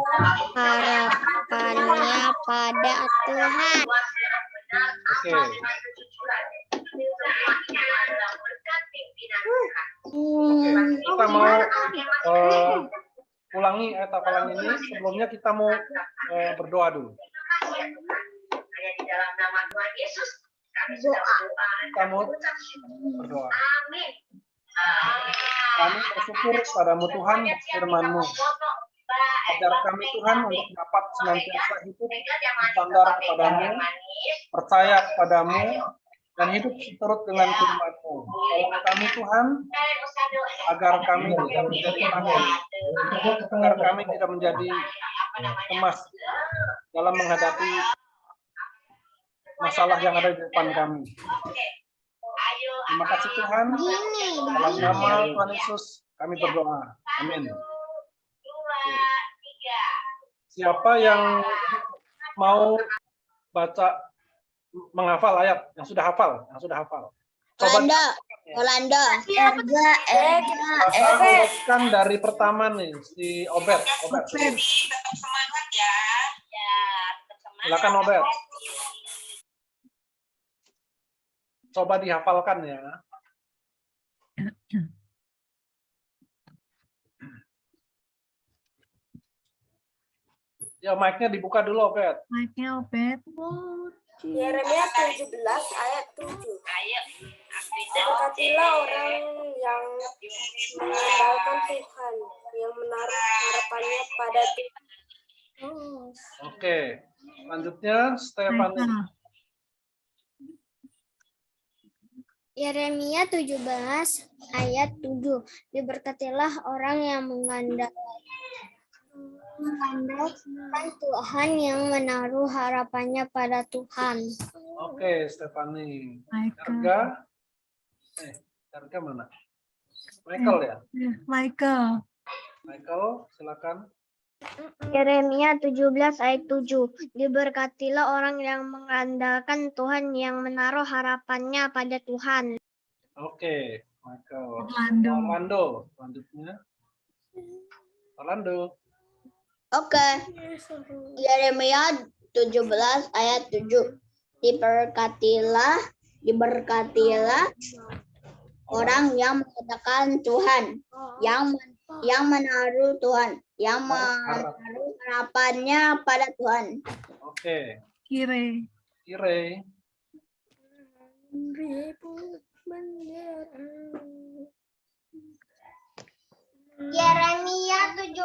Speaker 3: harapannya pada Tuhan.
Speaker 2: Oke. Kita mau ulangi ayat hafalan ini. Sebelumnya kita mau berdoa dulu. Kita mau berdoa. Kami bersyukur padamu Tuhan, firman-Mu. Ajar kami Tuhan untuk dapat senantiasa hidup bersandar kepadamu, percaya kepadamu, dan hidup seturut dengan firman-Mu. Tolong kami Tuhan, agar kami tidak menjadi takut, agar kami tidak menjadi cemas dalam menghadapi masalah yang ada di depan kami. Terima kasih Tuhan. Dalam nama Tuhan Yesus kami berdoa. Amin. Siapa yang mau baca menghafal ayat yang sudah hafal, Coba
Speaker 3: Yolanda.
Speaker 2: urutkan dari pertama nih si Obed.
Speaker 8: Semangat ya.
Speaker 2: Silakan Obed. Coba dihafalkan ya. Ya, mic-nya dibuka dulu, Obed.
Speaker 5: Mic-nya Obed.
Speaker 6: Yeremia 17 ayat 7. Berkatilah orang yang mengandalkan Tuhan, yang menaruh harapannya pada Tuhan.
Speaker 2: Oke. Selanjutnya, Stefani.
Speaker 5: Michael.
Speaker 4: Yeremia 17 ayat 7. Diberkatilah orang yang mengandalkan Tuhan, yang menaruh harapannya pada Tuhan.
Speaker 2: Oke, Stefani.
Speaker 5: Michael.
Speaker 2: Karga mana? Michael ya?
Speaker 5: Michael.
Speaker 2: Michael, silakan.
Speaker 4: Yeremia 17 ayat 7. Diberkatilah orang yang mengandalkan Tuhan, yang menaruh harapannya pada Tuhan.
Speaker 2: Oke, Michael.
Speaker 5: Orlando.
Speaker 2: Selanjutnya. Orlando.
Speaker 3: Oke. Yeremia 17 ayat 7. Diberkatilah orang yang mengandalkan Tuhan, yang menaruh Tuhan, yang menaruh harapannya pada Tuhan.
Speaker 2: Oke.
Speaker 5: Kire.
Speaker 7: Yeremia 17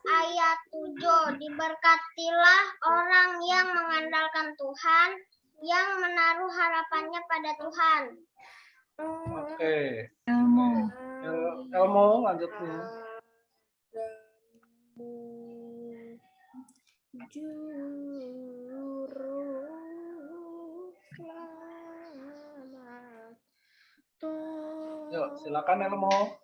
Speaker 7: ayat 7. Diberkatilah orang yang mengandalkan Tuhan, yang menaruh harapannya pada Tuhan.
Speaker 2: Oke.
Speaker 5: Elmo.
Speaker 2: Elmo, lanjutnya. Yuk, silakan Elmo.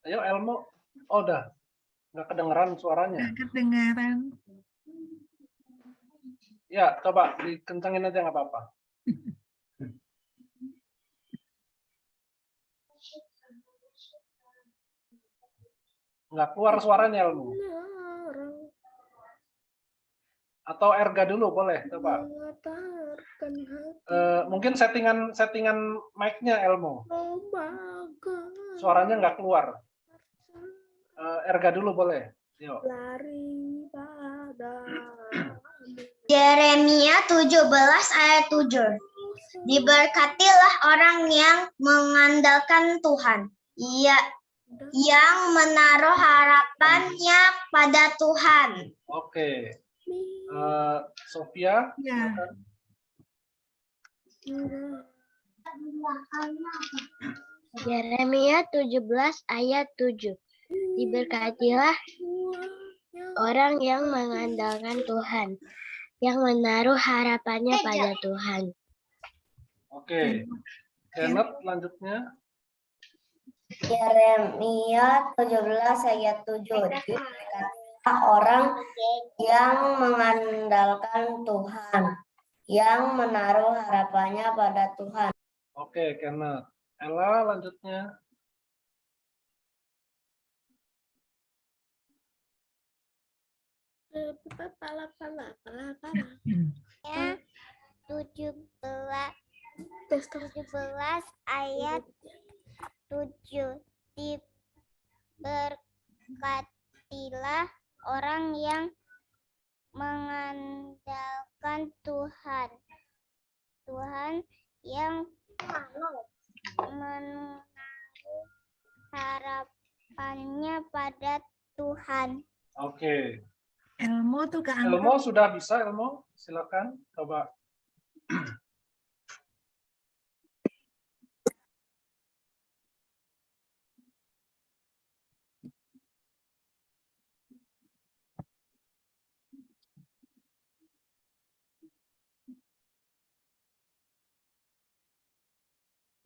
Speaker 2: Ayo Elmo. Oh, udah. Nggak kedengeran suaranya.
Speaker 5: Nggak kedengaran.
Speaker 2: Ya, coba dikencengin aja nggak apa-apa. Nggak keluar suaranya Elmo. Atau Erga dulu boleh, coba. Mungkin settingan mic-nya Elmo. Suaranya nggak keluar. Erga dulu boleh. Yuk.
Speaker 7: Yeremia 17 ayat 7. Diberkatilah orang yang mengandalkan Tuhan, yang menaruh harapannya pada Tuhan.
Speaker 2: Oke. Sofia.
Speaker 5: Ya.
Speaker 4: Yeremia 17 ayat 7. Diberkatilah orang yang mengandalkan Tuhan, yang menaruh harapannya pada Tuhan.
Speaker 2: Oke. Kenneth, selanjutnya.
Speaker 7: Yeremia 17 ayat 7. Diberkatilah orang yang mengandalkan Tuhan, yang menaruh harapannya pada Tuhan.
Speaker 2: Oke, Kenneth. Ella, lanjutnya.
Speaker 4: Ya, 17 ayat 7. Diberkatilah orang yang mengandalkan Tuhan, yang menaruh harapannya pada Tuhan.
Speaker 2: Oke.
Speaker 5: Elmo tuh keangkat.
Speaker 2: Elmo sudah bisa, Elmo? Silakan, coba.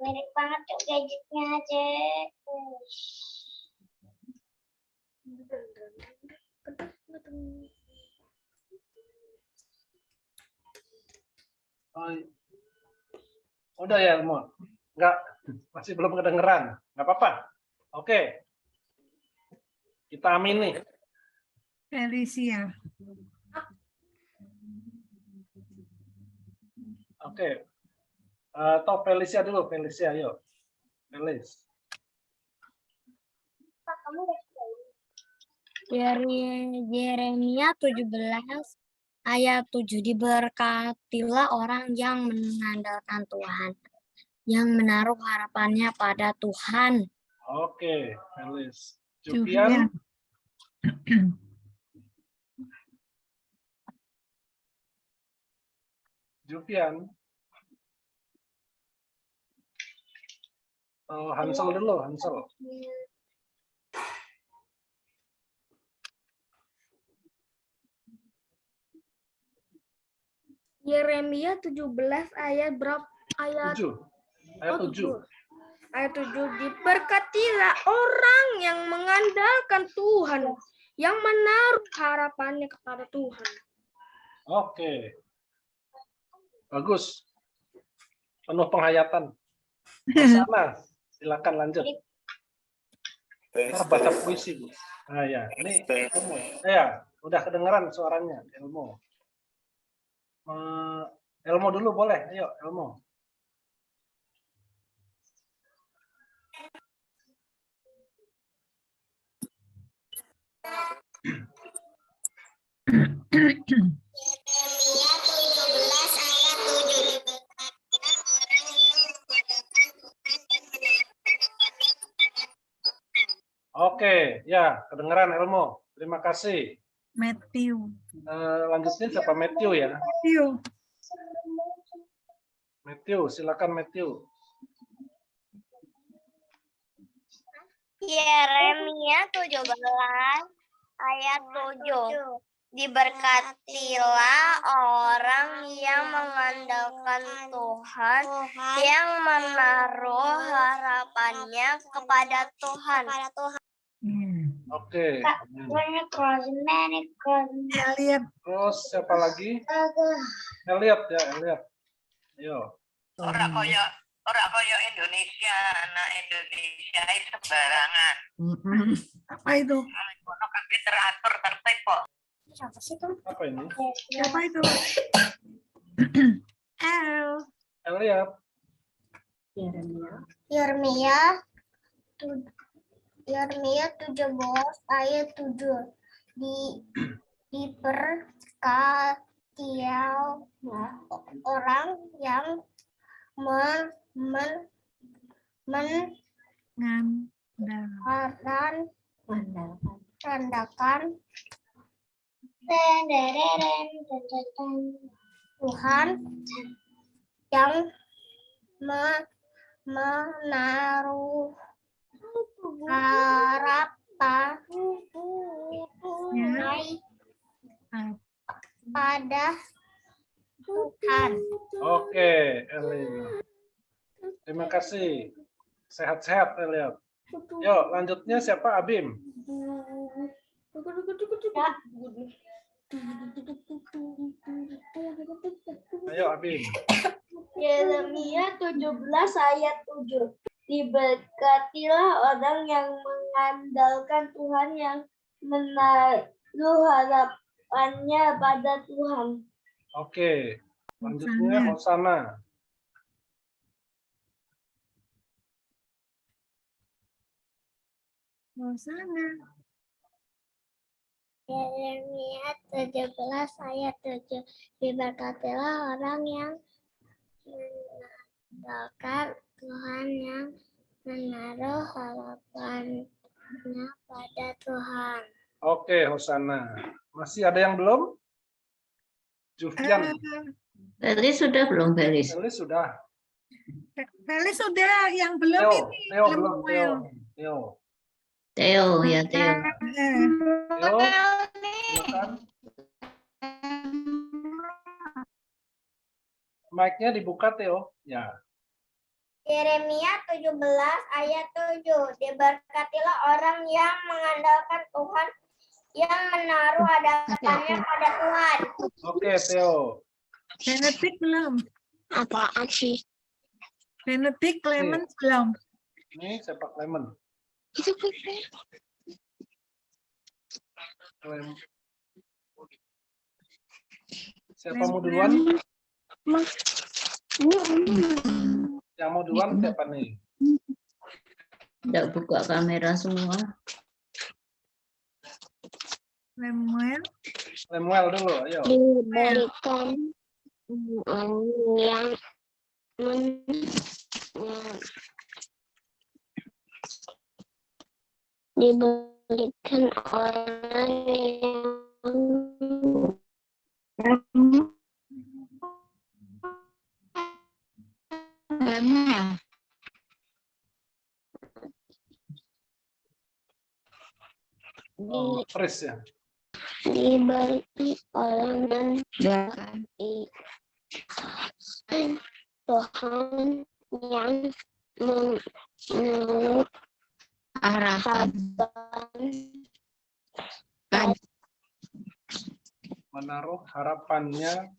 Speaker 7: Mirip banget tuh gadgetnya aja.
Speaker 2: Udah ya, Elmo? Enggak, masih belum kedengeran. Nggak apa-apa. Oke. Kita amini.
Speaker 9: Felicia.
Speaker 2: Oke. Atau Felicia dulu, Felicia, yuk. Felis.
Speaker 10: Yeremia 17 ayat 7, diberkatilah orang yang mengandalkan Tuhan, yang menaruh harapannya pada Tuhan.
Speaker 2: Oke, Felis.
Speaker 9: Jufian.
Speaker 2: Jufian. Jufian. Hansel dulu, Hansel.
Speaker 5: Yeremia 17 ayat berapa? Ayat
Speaker 2: 7. Ayat 7.
Speaker 5: Ayat 7. Diberkatilah orang yang mengandalkan Tuhan, yang menaruh harapannya kepada Tuhan.
Speaker 2: Oke. Bagus. Penuh penghayatan. Sana, silakan lanjut. Baca puisi, Bu. Nah, ya, ini ilmu. Ya, udah kedengeran suaranya, Elmo. Elmo dulu boleh, ayo Elmo.
Speaker 7: Yeremia 17 ayat 7.
Speaker 2: Oke, ya, kedengeran Elmo. Terima kasih.
Speaker 9: Matthew.
Speaker 2: Lanjutnya siapa? Matthew ya.
Speaker 9: Matthew.
Speaker 2: Matthew, silakan Matthew.
Speaker 10: Yeremia 17 ayat 7. Diberkatilah orang yang mengandalkan Tuhan, yang menaruh harapannya kepada Tuhan.
Speaker 2: Oke.
Speaker 9: Elliot.
Speaker 2: Terus siapa lagi? Elliot ya, Elliot. Ayo.
Speaker 8: Ora koyo Indonesia, anak Indonesia itu sembarangan.
Speaker 9: Apa itu?
Speaker 8: Ono kabeh teratur tertib kok.
Speaker 2: Apa ini?
Speaker 9: Siapa itu?
Speaker 2: Elliot.
Speaker 7: Yeremia 17 ayat 7. Diberkatilah orang yang mengandalkan Tuhan, yang menaruh harapan pada Tuhan.
Speaker 2: Oke, Elliot. Terima kasih. Sehat-sehat, Elliot. Yuk, lanjutnya siapa? Abim. Ayo, Abim.
Speaker 3: Yeremia 17 ayat 7. Diberkatilah orang yang mengandalkan Tuhan, yang menaruh harapannya pada Tuhan.
Speaker 2: Oke, lanjutnya Hosana.
Speaker 10: Yeremia 17 ayat 7. Diberkatilah orang yang mengandalkan Tuhan, yang menaruh harapannya pada Tuhan.
Speaker 2: Oke, Hosana. Masih ada yang belum? Jufian.
Speaker 11: Felis sudah belum, Felis?
Speaker 2: Felis sudah.
Speaker 9: Felis sudah, yang belum
Speaker 2: Theo,
Speaker 9: ini.
Speaker 2: Theo belum.
Speaker 9: Lemuel.
Speaker 2: Theo.
Speaker 11: Theo, ya Theo.
Speaker 2: Theo, silakan. Mic-nya dibuka, Theo. Ya.
Speaker 7: Yeremia 17 ayat 7. Diberkatilah orang yang mengandalkan Tuhan, yang menaruh harapannya pada Tuhan.
Speaker 2: Oke, Theo.
Speaker 9: Benedict belum.
Speaker 10: Apaan sih?
Speaker 9: Benedict Clemens belum.
Speaker 2: Ini siapa Clement?
Speaker 10: Itu
Speaker 2: Siapa mau duluan? Yang mau duluan siapa nih?
Speaker 11: Tidak buka kamera semua.
Speaker 9: Lemuel.
Speaker 2: Lemuel dulu, ayo.
Speaker 10: Diberikan yang diberikan orang yang
Speaker 2: Pris ya.
Speaker 10: diberi orang yang berarti Tuhan yang menurut harapan
Speaker 2: Menaruh harapannya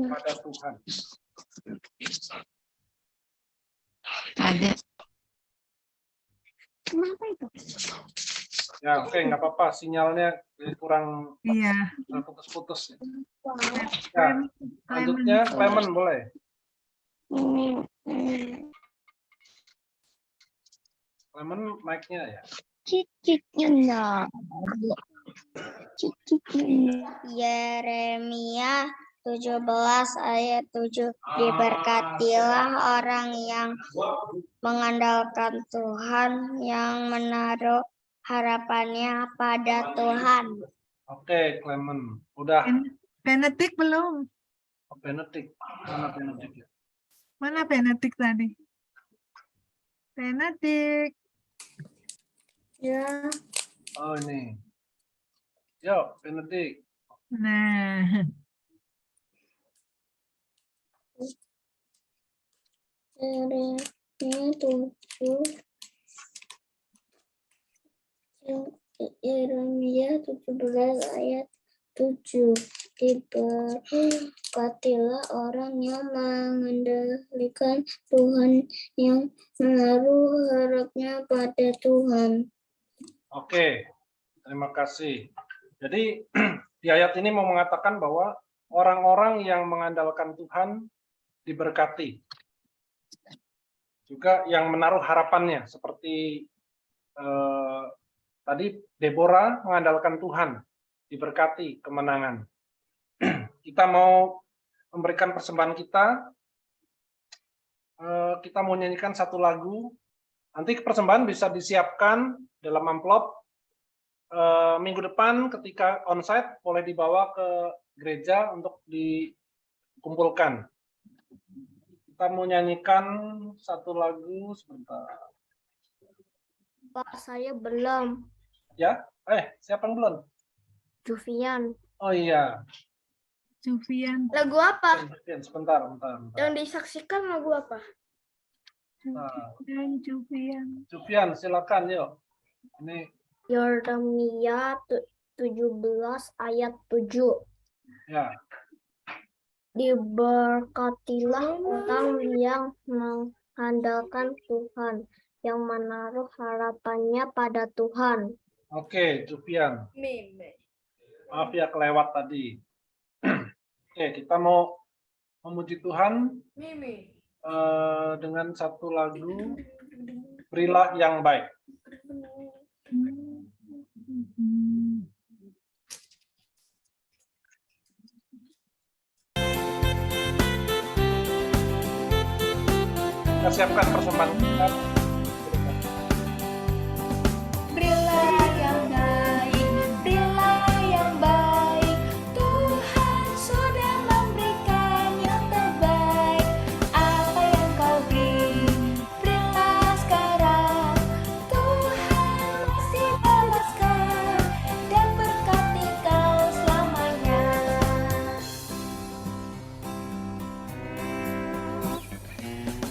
Speaker 2: pada Tuhan.
Speaker 10: ada. Kenapa itu?
Speaker 2: Ya, oke, nggak apa-apa. Sinyalnya kurang
Speaker 9: Iya.
Speaker 2: putus-putus. Ya, selanjutnya Clement boleh. Clement mic-nya ya.
Speaker 3: Yeremia 17 ayat 7. Diberkatilah orang yang mengandalkan Tuhan, yang menaruh harapannya pada Tuhan.
Speaker 2: Oke, Clement. Udah.
Speaker 9: Benedict belum?
Speaker 2: Oh, Benedict. Mana Benedict ya?
Speaker 9: Mana Benedict tadi? Benedict.
Speaker 3: Ya.
Speaker 2: Oh, ini. Yuk, Benedict.
Speaker 9: Nah.
Speaker 10: Yeremia 17 ayat 7. Diberkatilah orang yang mengandalkan Tuhan, yang menaruh harapnya pada Tuhan.
Speaker 2: Oke, terima kasih. Jadi di ayat ini mau mengatakan bahwa orang-orang yang mengandalkan Tuhan diberkati. Juga yang menaruh harapannya, seperti tadi Deborah mengandalkan Tuhan, diberkati kemenangan. Kita mau memberikan persembahan kita. Kita mau nyanyikan satu lagu. Nanti persembahan bisa disiapkan dalam amplop. Minggu depan ketika onsite boleh dibawa ke gereja untuk dikumpulkan. Kita mau nyanyikan satu lagu sebentar.
Speaker 10: Pak, saya belum.
Speaker 2: Ya, siapa yang belum?
Speaker 10: Juvian.
Speaker 2: Oh iya.
Speaker 9: Juvian.
Speaker 10: Lagu apa?
Speaker 2: Sebentar.
Speaker 10: Yang disaksikan lagu apa?
Speaker 9: Dan Juvian.
Speaker 2: Juvian, silakan yuk. Ini
Speaker 10: Yeremia 17 ayat 7.
Speaker 2: ya.
Speaker 10: Diberkatilah orang yang mengandalkan Tuhan, yang menaruh harapannya pada Tuhan.
Speaker 2: Oke, Juvian. Maaf ya kelewat tadi. Oke, kita mau memuji Tuhan dengan satu lagu, Berilah yang Baik. Kita siapkan persembahan kita.
Speaker 1: Berilah yang baik, berilah yang baik. Tuhan sudah memberikan yang terbaik. Apa yang kau beri, berilah sekarang. Tuhan masih balaskan dan berkati kau selamanya.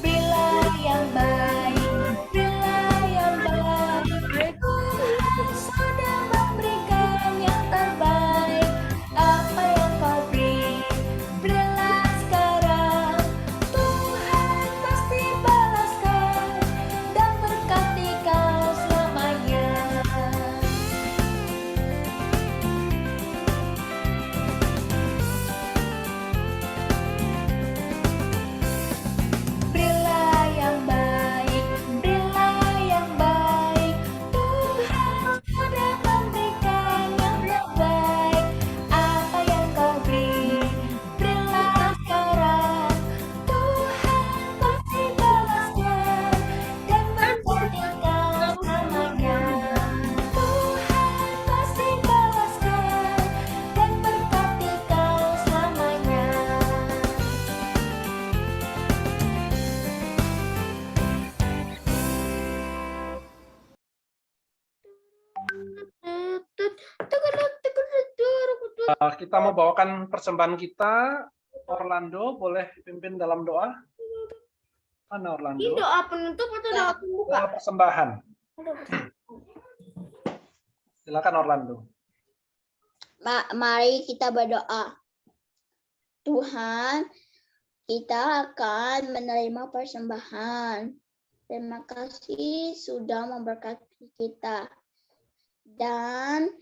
Speaker 1: Berilah yang baik,
Speaker 2: Kita mau bawakan persembahan kita. Orlando boleh dipimpin dalam doa. Mana Orlando?
Speaker 6: Ini doa penutup atau doa pembuka?
Speaker 2: Doa persembahan. Silakan Orlando.
Speaker 3: Mari kita berdoa. Tuhan, kita akan menerima persembahan. Terima kasih sudah memberkati kita. Dan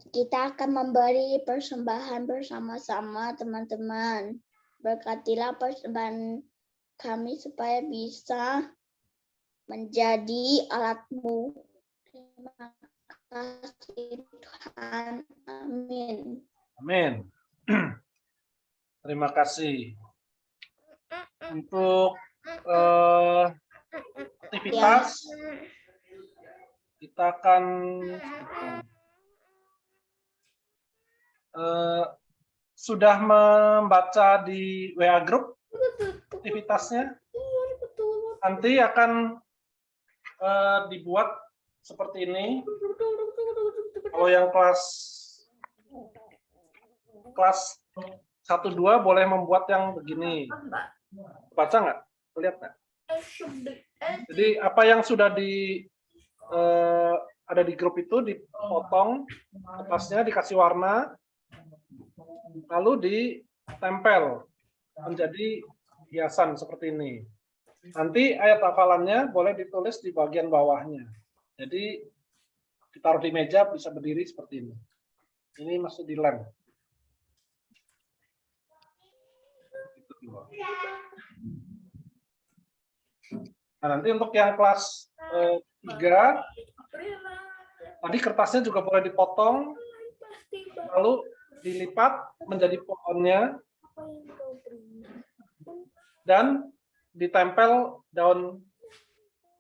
Speaker 3: kita akan memberi persembahan bersama-sama teman-teman. Berkatilah persembahan kami supaya bisa menjadi alat-Mu. Terima kasih Tuhan. Amin.
Speaker 2: Amin. Terima kasih. Untuk aktivitas kita akan sudah membaca di WA Group aktivitasnya. Nanti akan dibuat seperti ini. Kalau yang kelas 1-2 boleh membuat yang begini. Baca nggak? Lihat nggak? Jadi apa yang sudah ada di grup itu dipotong kertasnya, dikasih warna, lalu ditempel menjadi hiasan seperti ini. Nanti ayat hafalannya boleh ditulis di bagian bawahnya. Jadi ditaruh di meja, bisa berdiri seperti ini. Ini masuk di lem. Nah, nanti untuk yang kelas 3, tadi kertasnya juga boleh dipotong, lalu dilipat menjadi pohonnya, dan ditempel daun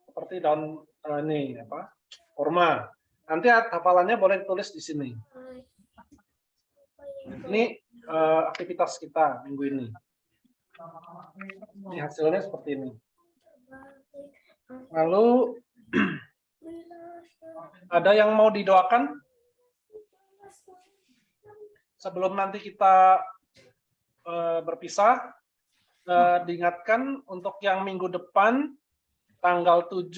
Speaker 2: seperti daun ini apa? Kurma. Nanti hafalannya boleh ditulis di sini. Ini aktivitas kita minggu ini. Ini hasilnya seperti ini. Lalu ada yang mau didoakan? Sebelum nanti kita berpisah, diingatkan untuk yang minggu depan, tanggal 7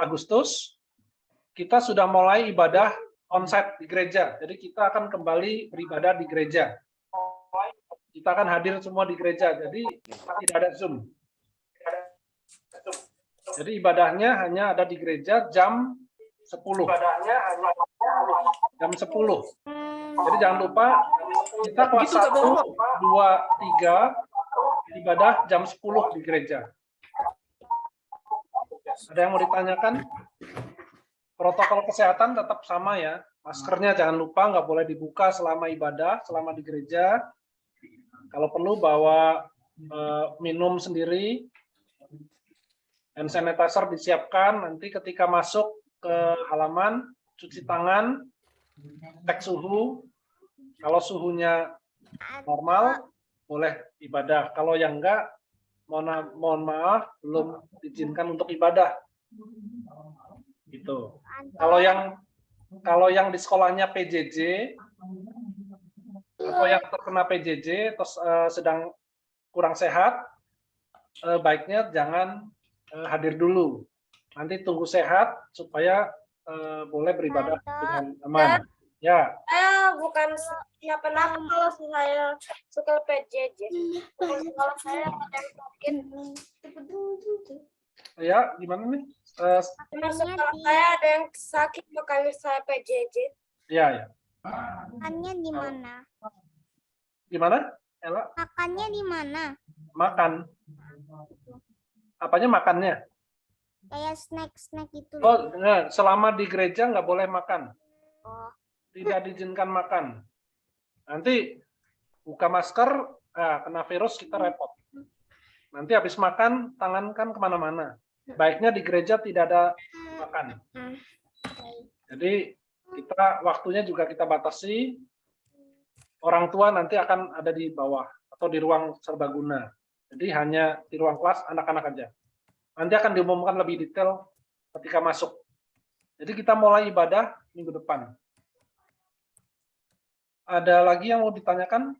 Speaker 2: Agustus, kita sudah mulai ibadah onsite di gereja. Jadi kita akan kembali beribadah di gereja. Kita akan hadir semua di gereja, jadi tidak ada Zoom. Jadi ibadahnya hanya ada di gereja jam 10. Jam 10. Jadi jangan lupa, kita kelas 1, 2, 3, ibadah jam 10 di gereja. Ada yang mau ditanyakan? Protokol kesehatan tetap sama ya. Maskernya jangan lupa, nggak boleh dibuka selama ibadah, selama di gereja. Kalau perlu bawa minum sendiri, hand sanitizer disiapkan. Nanti ketika masuk ke halaman, cuci tangan, cek suhu. Kalau suhunya normal, boleh ibadah. Kalau yang enggak, mohon maaf, belum diizinkan untuk ibadah. Gitu. Kalau yang di sekolahnya PJJ, atau yang terkena PJJ terus sedang kurang sehat, baiknya jangan hadir dulu. Nanti tunggu sehat supaya boleh beribadah dengan aman. Ya.
Speaker 6: Bukan kenapa-napa kalau saya suka PJJ. Kalau saya yang sakit.
Speaker 2: Ya, gimana nih?
Speaker 6: Sekolah saya ada yang sakit makanya saya PJJ.
Speaker 2: Ya, ya.
Speaker 10: Makannya di mana?
Speaker 2: Gimana, Ella?
Speaker 10: Makannya di mana?
Speaker 2: Makan. Apanya makannya?
Speaker 10: Kayak snack-snack itu.
Speaker 2: Oh, nah, selama di gereja nggak boleh makan.
Speaker 10: Oh.
Speaker 2: Tidak diizinkan makan. Nanti buka masker, kena virus kita repot. Nanti habis makan, tangan kan kemana-mana. Baiknya di gereja tidak ada makan. Jadi kita waktunya juga kita batasi. Orang tua nanti akan ada di bawah atau di ruang serbaguna. Jadi hanya di ruang kelas anak-anak aja. Nanti akan diumumkan lebih detail ketika masuk. Jadi kita mulai ibadah minggu depan. Ada lagi yang mau ditanyakan?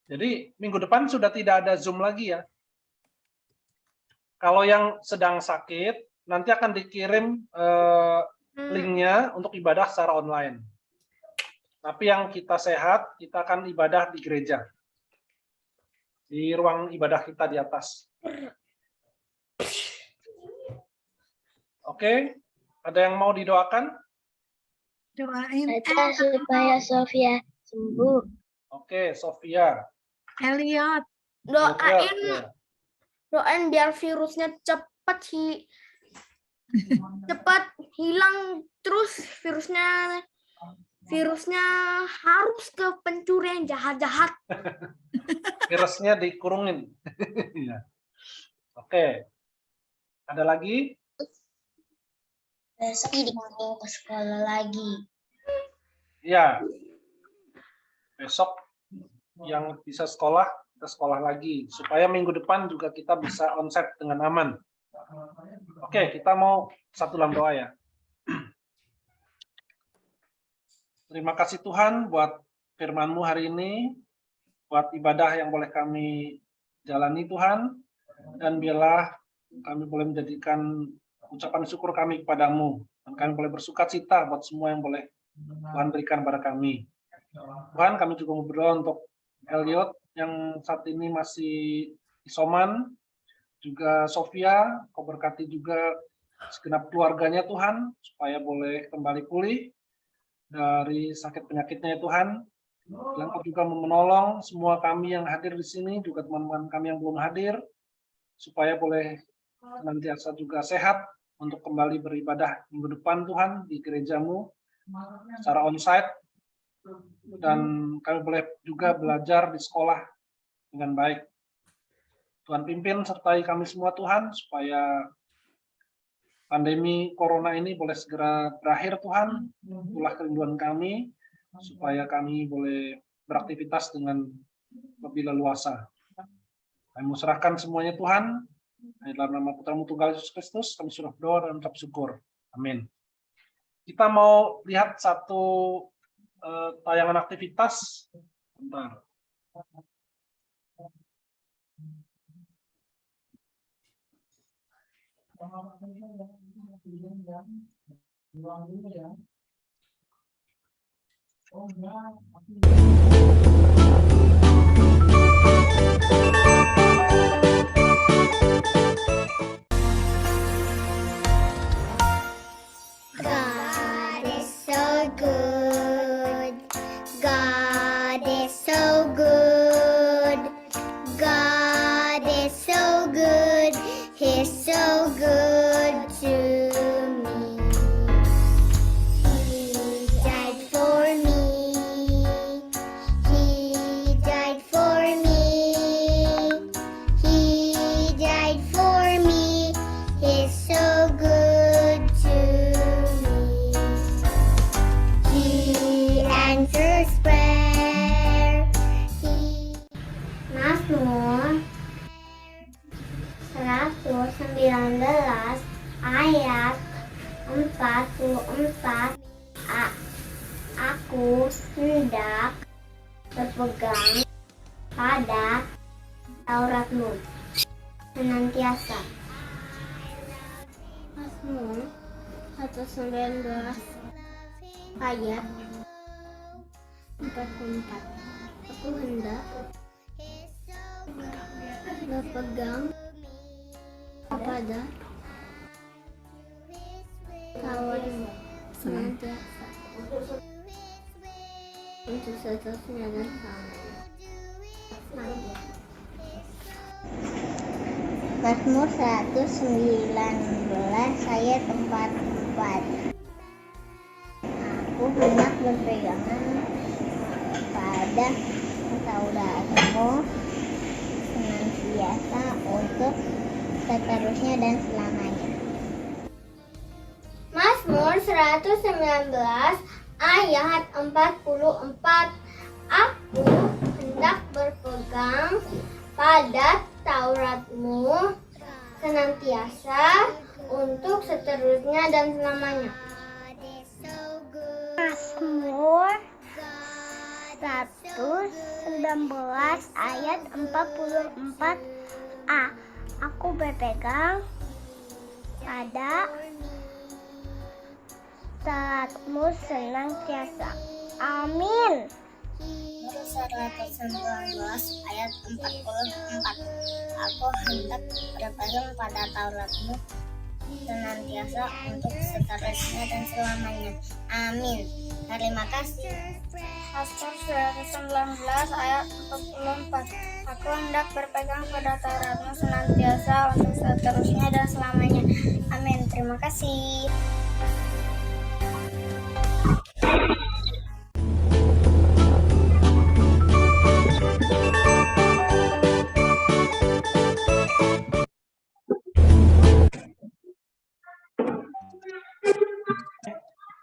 Speaker 2: Jadi minggu depan sudah tidak ada Zoom lagi ya. Kalau yang sedang sakit, nanti akan dikirim linknya untuk ibadah secara online. Tapi yang kita sehat, kita akan ibadah di gereja. Di ruang ibadah kita di atas. Oke, ada yang mau didoakan?
Speaker 9: Doain
Speaker 10: supaya Sofia sembuh.
Speaker 2: Oke, Sofia.
Speaker 9: Elliot.
Speaker 6: Doain,
Speaker 2: Ya.
Speaker 6: doain biar virusnya cepat hilang, terus virusnya harus ke pencuri yang jahat-jahat.
Speaker 2: Virusnya dikurungin. Ya. Oke. Ada lagi?
Speaker 7: Besok dikirim ke sekolah lagi.
Speaker 2: Ya. Besok yang bisa sekolah, kita sekolah lagi. Supaya minggu depan juga kita bisa onsite dengan aman. Oke, kita mau satu dalam doa ya. Terima kasih Tuhan buat firman-Mu hari ini, buat ibadah yang boleh kami jalani Tuhan, dan biarlah kami boleh menjadikan ucapan syukur kami kepadamu, dan kami boleh bersukacita buat semua yang boleh Tuhan berikan pada kami. Tuhan, kami juga mau berdoa untuk Elliot yang saat ini masih isoman, juga Sofia, Kau berkati juga segenap keluarganya Tuhan, supaya boleh kembali pulih dari sakit penyakitnya Tuhan. Yang Kau juga menolong semua kami yang hadir di sini, juga teman-teman kami yang belum hadir, supaya boleh senantiasa juga sehat untuk kembali beribadah minggu depan Tuhan di gereja-Mu secara onsite, dan kami boleh juga belajar di sekolah dengan baik. Tuhan pimpin sertai kami semua Tuhan, supaya pandemi corona ini boleh segera berakhir Tuhan. Itulah kerinduan kami, supaya kami boleh beraktivitas dengan lebih leluasa. Kami mau serahkan semuanya Tuhan, dalam nama Putra-Mu Tunggal Yesus Kristus, kami sudah berdoa dan ucap syukur. Amin. Kita mau lihat satu tayangan aktivitas. Bentar.
Speaker 10: God is so good. God is so good. God is so good. He's so good to me. He died for me. He died for me. He died for me. He's so good to me. He answers prayer. Mazmur 119 ayat 44. Aku hendak berpegang pada Taurat-Mu senantiasa. Mazmur 119 ayat 44. Aku hendak berpegang kepada Taurat-Mu senantiasa, untuk seterusnya dan selamanya. Mazmur 119 ayat 44. Aku hendak berpegangan pada Taurat-Mu senantiasa, untuk seterusnya dan selamanya. Mazmur 119 ayat 44. Aku hendak berpegang pada Taurat-Mu senantiasa, untuk seterusnya dan selamanya. God is so good. Mazmur 119 ayat 44a. Aku berpegang pada saatmu senantiasa. Amin.
Speaker 7: Mazmur 119 ayat 44. Aku hendak berpegang pada Tauratmu senantiasa untuk seterusnya dan selamanya. Amin. Terima kasih.
Speaker 10: Mazmur 119 ayat 44. Aku hendak berpegang pada Tauratmu senantiasa untuk seterusnya dan selamanya. Amin. Terima kasih.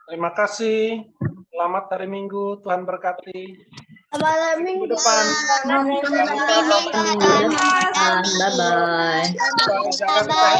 Speaker 2: Terima kasih. Selamat hari Minggu. Tuhan berkati.
Speaker 10: Selamat
Speaker 2: Minggu depan.
Speaker 11: Minggu depan. Bye-bye.
Speaker 2: Jaga kesehatan.